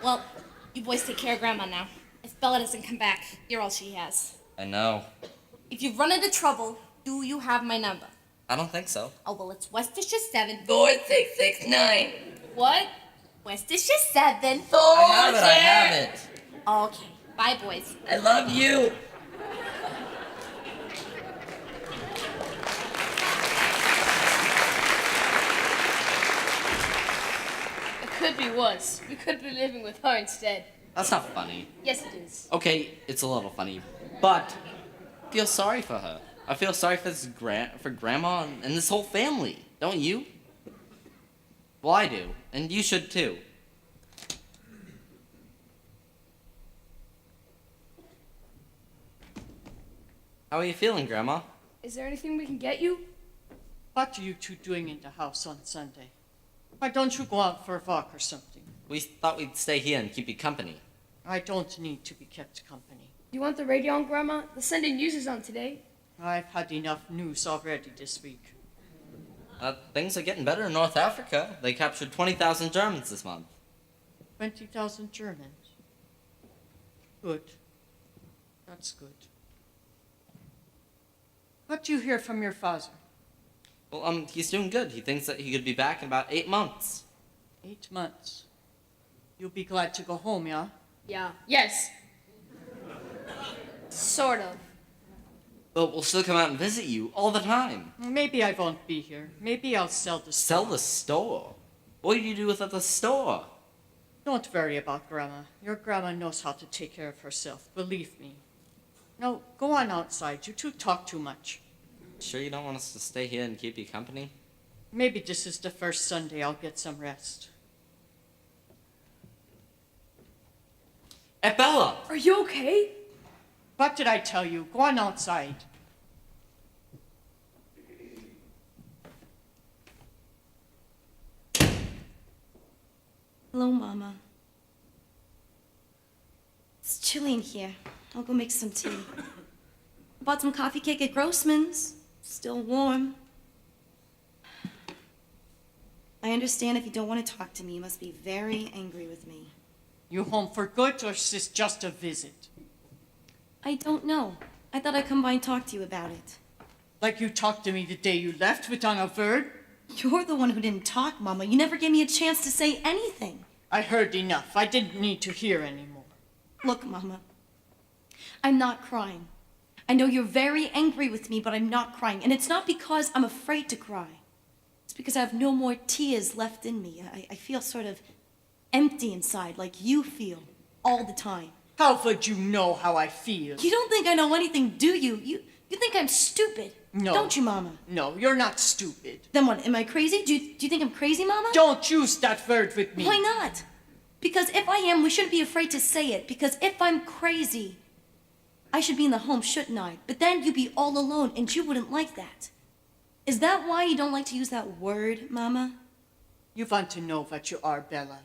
Well, you boys take care of Grandma now. If Bella doesn't come back, you're all she has. I know. If you run into trouble, do you have my number? I don't think so. Oh, well, it's West Dishes 7. 4669. What? West Dishes 7. I have it. Okay. Bye, boys. I love you. It could be worse. We could be living with her instead. That's not funny. Yes, it is. Okay, it's a little funny, but I feel sorry for her. I feel sorry for for Grandma and this whole family. Don't you? Well, I do, and you should too. How are you feeling, Grandma? Is there anything we can get you? What are you two doing in the house on Sunday? Why don't you go out for a walk or something? We thought we'd stay here and keep you company. I don't need to be kept company. You want the radio on, Grandma? The Sunday news is on today. I've had enough news already this week. Things are getting better in North Africa. They captured 20,000 Germans this month. 20,000 Germans. Good. That's good. What do you hear from your father? Well, he's doing good. He thinks that he could be back in about 8 months. 8 months. You'll be glad to go home, yeah? Yeah. Yes. Sort of. But we'll still come out and visit you all the time. Maybe I won't be here. Maybe I'll sell the Sell store. the store? What do you do with the store? Don't worry about Grandma. Your Grandma knows how to take care of herself. Believe me. No, go on outside. You two talk too much. Sure you don't want us to stay here and keep you company? Maybe this is the first Sunday I'll get some rest. Hey, Bella! Are you okay? What did I tell you? Go on outside. Hello, Mama. It's chilly in here. I'll go make some tea. I bought some coffee cake at Grossman's. Still warm. I understand if you don't want to talk to me. You must be very angry with me. You home for good, or is this just a visit? I don't know. I thought I'd come by and talk to you about it. Like you talked to me the day you left without a word? You're the one who didn't talk, Mama. You never gave me a chance to say anything. I heard enough. I didn't need to hear anymore. Look, Mama, I'm not crying. I know you're very angry with me, but I'm not crying. And it's not because I'm afraid to cry. It's because I have no more tears left in me. I feel sort of empty inside, like you feel, all the time. How would you know how I feel? You don't think I know anything, do you? You think I'm stupid. No. Don't you, Mama? No, you're not stupid. Then what, am I crazy? Do you think I'm crazy, Mama? Don't use that word with me. Why not? Because if I am, we shouldn't be afraid to say it. Because if I'm crazy, I should be in the home, shouldn't I? But then you'd be all alone, and you wouldn't like that. Is that why you don't like to use that word, Mama? You want to know what you are, Bella.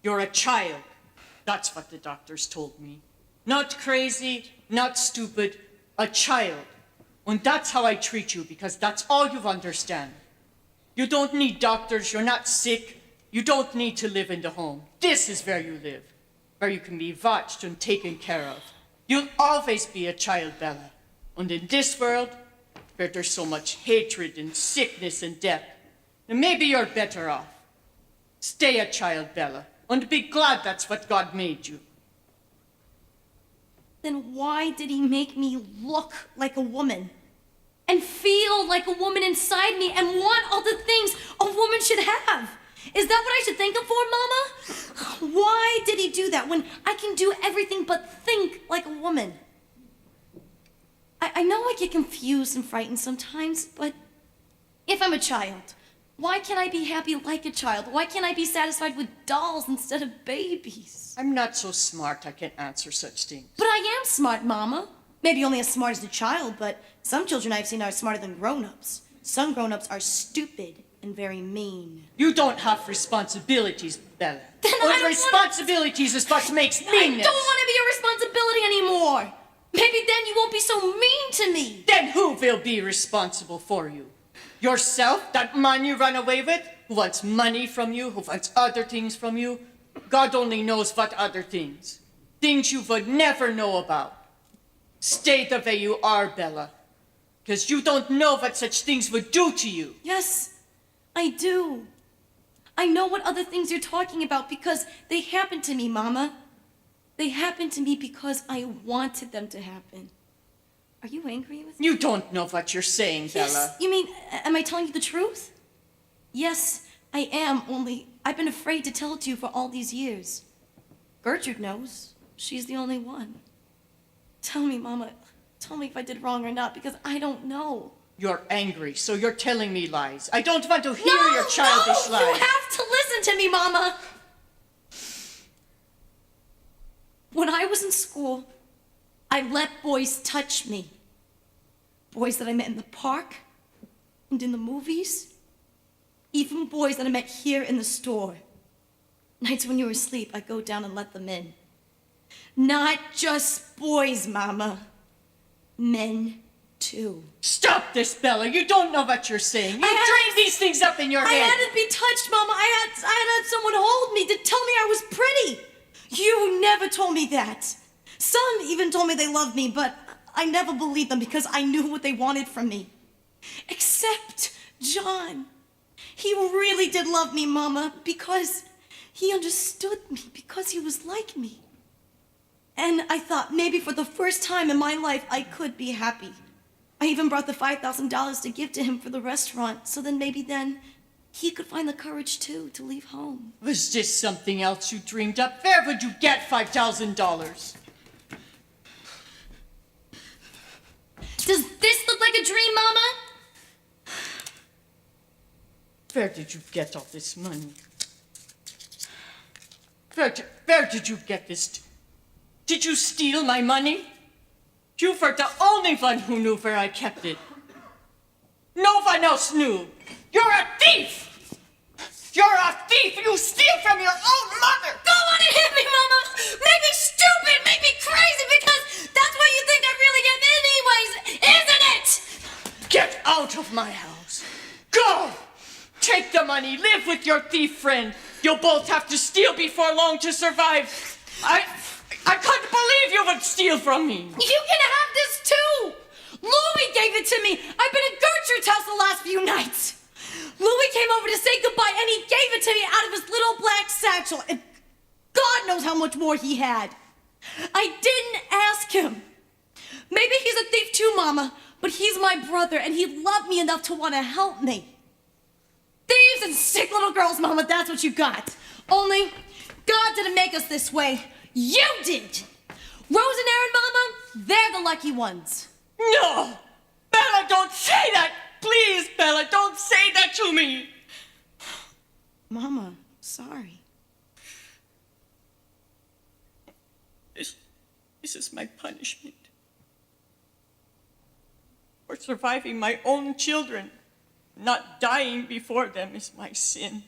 You're a child. That's what the doctors told me. Not crazy, not stupid, a child. And that's how I treat you, because that's all you understand. You don't need doctors, you're not sick. You don't need to live in the home. This is where you live, where you can be watched and taken care of. You'll always be a child, Bella. And in this world, where there's so much hatred and sickness and death, then maybe you're better off. Stay a child, Bella, and be glad that's what God made you. Then why did he make me look like a woman? And feel like a woman inside me and want all the things a woman should have? Is that what I should thank him for, Mama? Why did he do that when I can do everything but think like a woman? I know I get confused and frightened sometimes, but if I'm a child, Why can't I be happy like a child? Why can't I be satisfied with dolls instead of babies? I'm not so smart I can answer such things. But I am smart, Mama. Maybe only as smart as a child, but some children I've seen are smarter than grown-ups. Some grown-ups are stupid and very mean. You don't have responsibilities, Bella. Then I don't responsibilities is what makes I meanness. don't want to be a responsibility anymore. Maybe then you won't be so mean to me. Then who will be responsible for you? Yourself, that man you ran away with, who wants money from you, who wants other things from you? God only knows what other things. Things you would never know about. Stay the way you are, Bella. Because you don't know what such things would do to you. Yes, I do. I know what other things you're talking about because they happened to me, Mama. They happened to me because I wanted them to happen. Are you angry with me? You don't know what you're saying, Bella. Yes, you mean, am I telling you the truth? Yes, I am, only I've been afraid to tell it to you for all these years. Gertrude knows. She's the only one. Tell me, Mama. Tell me if I did wrong or not, because I don't know. You're angry, so you're telling me lies. I don't want to hear your childish lies. You have to listen to me, Mama. When I was in school, I let boys touch me. Boys that I met in the park and in the movies. Even boys that I met here in the store. Nights when you were asleep, I'd go down and let them in. Not just boys, Mama. Men, too. Stop this, Bella. You don't know what you're saying. You train these things up in your I head. had to be touched, Mama. I had someone hold me to tell me I was pretty. You never told me that. Some even told me they loved me, but I never believed them because I knew what they wanted from me. Except John. He really did love me, Mama, because he understood me, because he was like me. And I thought maybe for the first time in my life, I could be happy. I even brought the $5,000 to give to him for the restaurant, so then maybe then he could find the courage, too, to leave home. Was this something else you dreamed up? Where would you get $5,000? Does this look like a dream, Mama? Where did you get all this money? Where did you get this? Did you steal my money? You were the only one who knew where I kept it. No one else knew. You're a thief! You're a thief! You steal from your own mother! Don't want to hit me, Mama! Make me stupid! Make me crazy! Because that's what you think I really am anyways, isn't it? Get out of my house! Go! Take the money, live with your thief friend. You'll both have to steal before long to survive. I couldn't believe you would steal from me. You can have this too! Louis gave it to me! I've been at Gertrude's house the last few nights! Louis came over to say goodbye and he gave it to me out of his little black satchel. And God knows how much more he had. I didn't ask him. Maybe he's a thief too, Mama, but he's my brother and he loved me enough to want to help me. Thieves and sick little girls, Mama, that's what you got. Only, God didn't make us this way. You did! Rose and Aaron, Mama, they're the lucky ones. No! Bella, don't say that! Please, Bella, don't say that to me! Mama, sorry. This is my punishment. For surviving my own children. Not dying before them is my sin.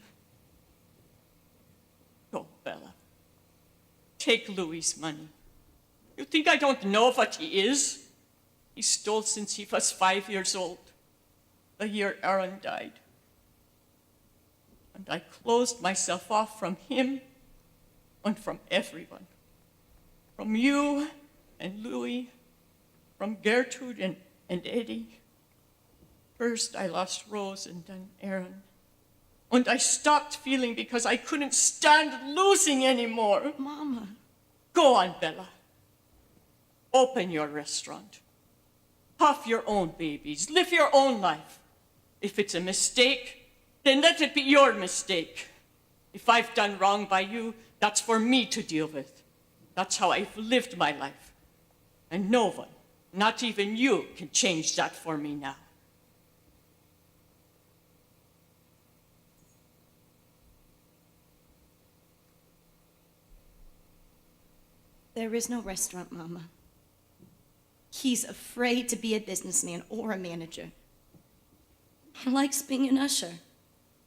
Go, Bella. Take Louis' money. You think I don't know what he is? He stole since he was 5 years old, the year Aaron died. And I closed myself off from him and from everyone. From you and Louis, from Gertrude and Eddie. First I lost Rose and then Aaron. And I stopped feeling because I couldn't stand losing anymore. Mama. Go on, Bella. Open your restaurant. Have your own babies. Live your own life. If it's a mistake, then let it be your mistake. If I've done wrong by you, that's for me to deal with. That's how I've lived my life. And no one, not even you, can change that for me now. There is no restaurant, Mama. He's afraid to be a businessman or a manager. He likes being an usher.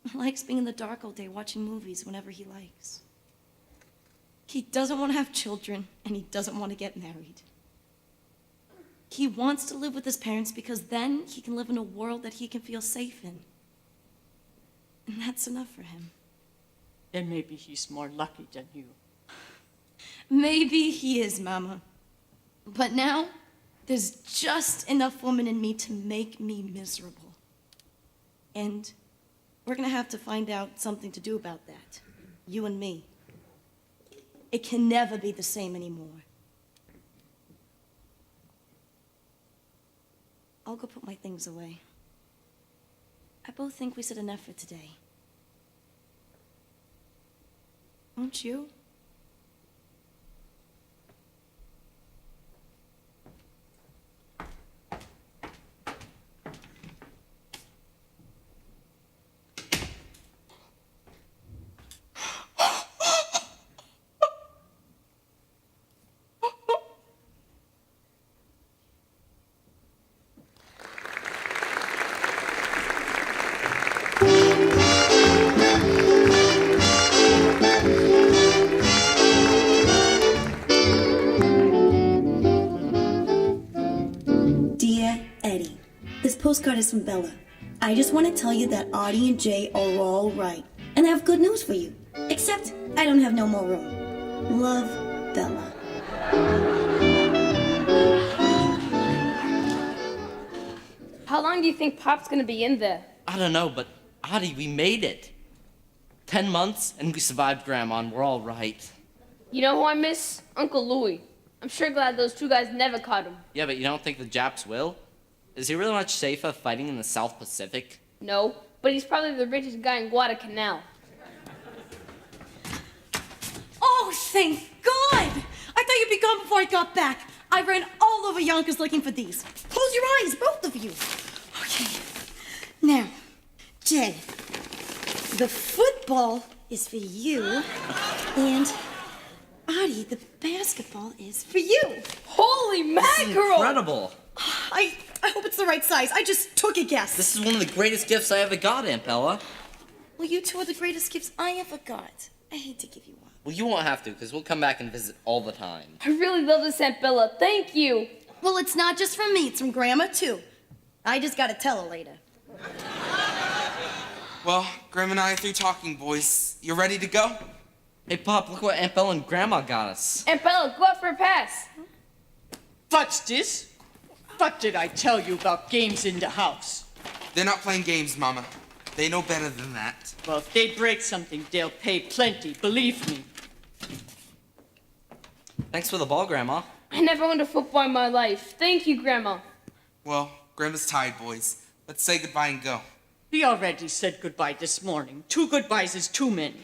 He likes being in the dark all day watching movies whenever he likes. He doesn't want to have children, and he doesn't want to get married. He wants to live with his parents because then he can live in a world that he can feel safe in. And that's enough for him. Then maybe he's more lucky than you. Maybe he is, Mama. But now, there's just enough woman in me to make me miserable. And we're gonna have to find out something to do about that. You and me. It can never be the same anymore. I'll go put my things away. I both think we said enough for today. Won't you? Dear Eddie, this postcard is from Bella. I just want to tell you that Artie and Jay are all right. And I have good news for you. Except I don't have no more room. Love, Bella. How long do you think Pop's gonna be in there? I don't know, but Adi, we made it. 10 months, and we survived Grandma, and we're all right. You know who I miss? Uncle Louie. I'm sure glad those two guys never caught him. Yeah, but you don't think the Japs will? Is he really much safer fighting in the South Pacific? No, but he's probably the richest guy in Guadalcanal. Oh, thank God! I thought you'd be gone before I got back. I ran all over Yonkers looking for these. Close your eyes, both of you. Okay. Now, Jay, the football is for you, and Artie, the basketball is for you. Holy mackerel! Incredible! I hope it's the right size. I just took a guess. This is one of the greatest gifts I ever got, Aunt Bella. Well, you two are the greatest gifts I ever got. I hate to give you one. Well, you won't have to, because we'll come back and visit all the time. I really love this Aunt Bella. Thank you. Well, it's not just from me. It's from Grandma, too. I just gotta tell her later. Well, Grandma and I are through talking, boys. You ready to go? Hey, Pop, look what Aunt Bella and Grandma got us. Aunt Bella, go out for a pass. What's this? What did I tell you about games in the house? They're not playing games, Mama. They know better than that. Well, if they break something, they'll pay plenty, believe me. Thanks for the ball, Grandma. I never went to football in my life. Thank you, Grandma. Well, Grandma's tired, boys. Let's say goodbye and go. We already said goodbye this morning. 2 goodbyes is too many.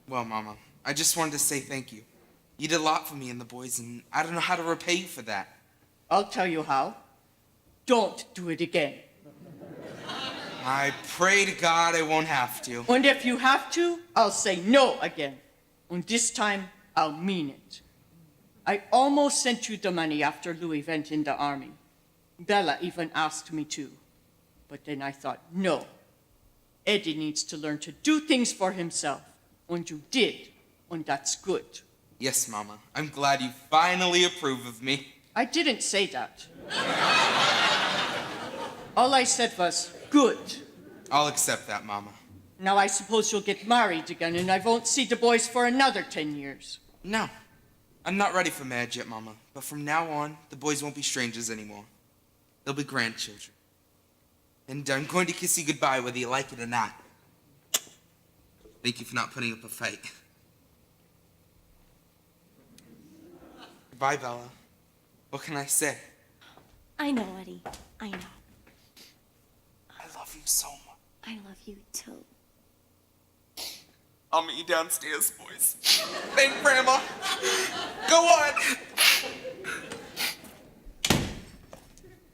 Well, Mama, I just wanted to say thank you. You did a lot for me and the boys, and I don't know how to repay you for that. I'll tell you how. Don't do it again. I pray to God I won't have to. And if you have to, I'll say no again. And this time, I'll mean it. I almost sent you the money after Louis went in the army. Bella even asked me to. But then I thought, no. Eddie needs to learn to do things for himself. And you did. And that's good. Yes, Mama. I'm glad you finally approve of me. I didn't say that. All I said was, good. I'll accept that, Mama. Now I suppose you'll get married again, and I won't see the boys for another 10 years. No. I'm not ready for marriage yet, Mama. But from now on, the boys won't be strangers anymore. They'll be grandchildren. And I'm going to kiss you goodbye whether you like it or not. Thank you for not putting up a fight. Goodbye, Bella. What can I say? I know, Eddie. I know. I love you so much. I love you, too. I'll meet you downstairs, boys. Thank Grandma. Go on.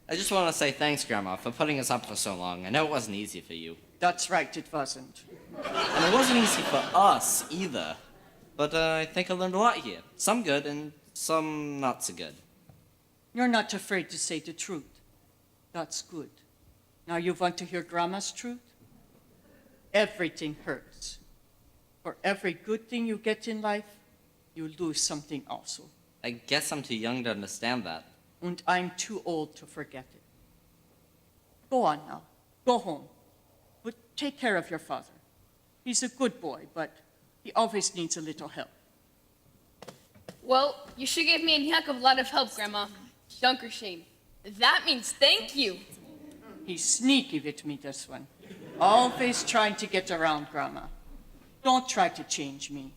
I just want to say thanks, Grandma, for putting us up for so long. I know it wasn't easy for you. That's right, it wasn't. And it wasn't easy for us, either. but I think I learned a lot here. Some good and some not so good. You're not afraid to say the truth. That's good. Now you want to hear Grandma's truth? Everything hurts. For every good thing you get in life, you lose something also. I guess I'm too young to understand that. And I'm too old to forget it. Go on now. Go home. But take care of your father. He's a good boy, but he always needs a little help. Well, you sure gave me a heck of a lot of help, Grandma. Dankeschön. That means thank you. He's sneaky with me, this one. Always trying to get around Grandma. Don't try to change me.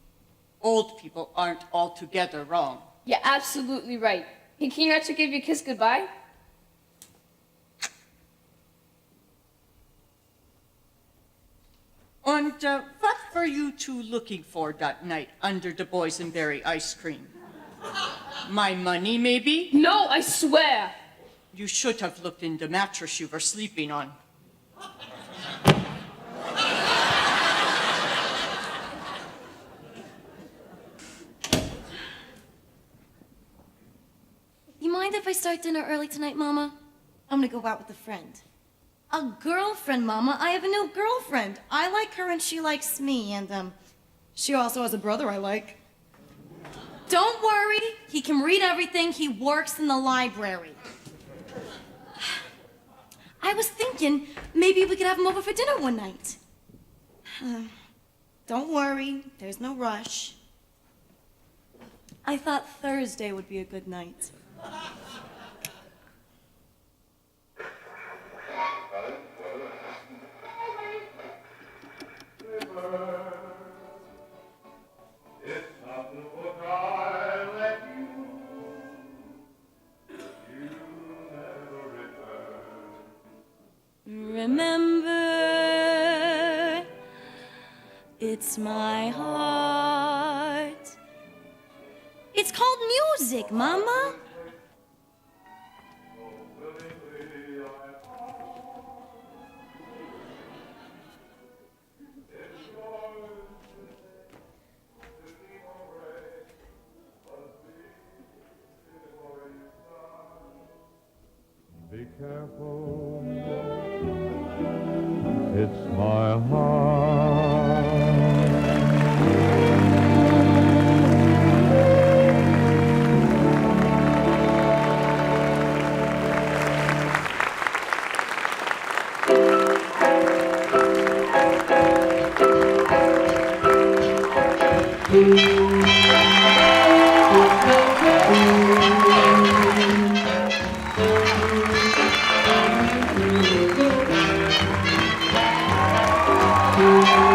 Old people aren't altogether wrong. You're absolutely right. Hey, can you actually give you a kiss goodbye? And what were you two looking for that night under the boysenberry ice cream? My money, maybe? No, I swear. You should have looked in the mattress you were sleeping on. You mind if I start dinner early tonight, Mama? I'm gonna go out with a friend. A girlfriend, Mama. I have a new girlfriend. I like her and she likes me, and she also has a brother I like. Don't worry, he can read everything. He works in the library. I was thinking maybe we could have him over for dinner one night. Don't worry, there's no rush. I thought Thursday would be a good night. Remember, it's my heart. It's called music, Mama. Be careful, it's my heart. Thank you.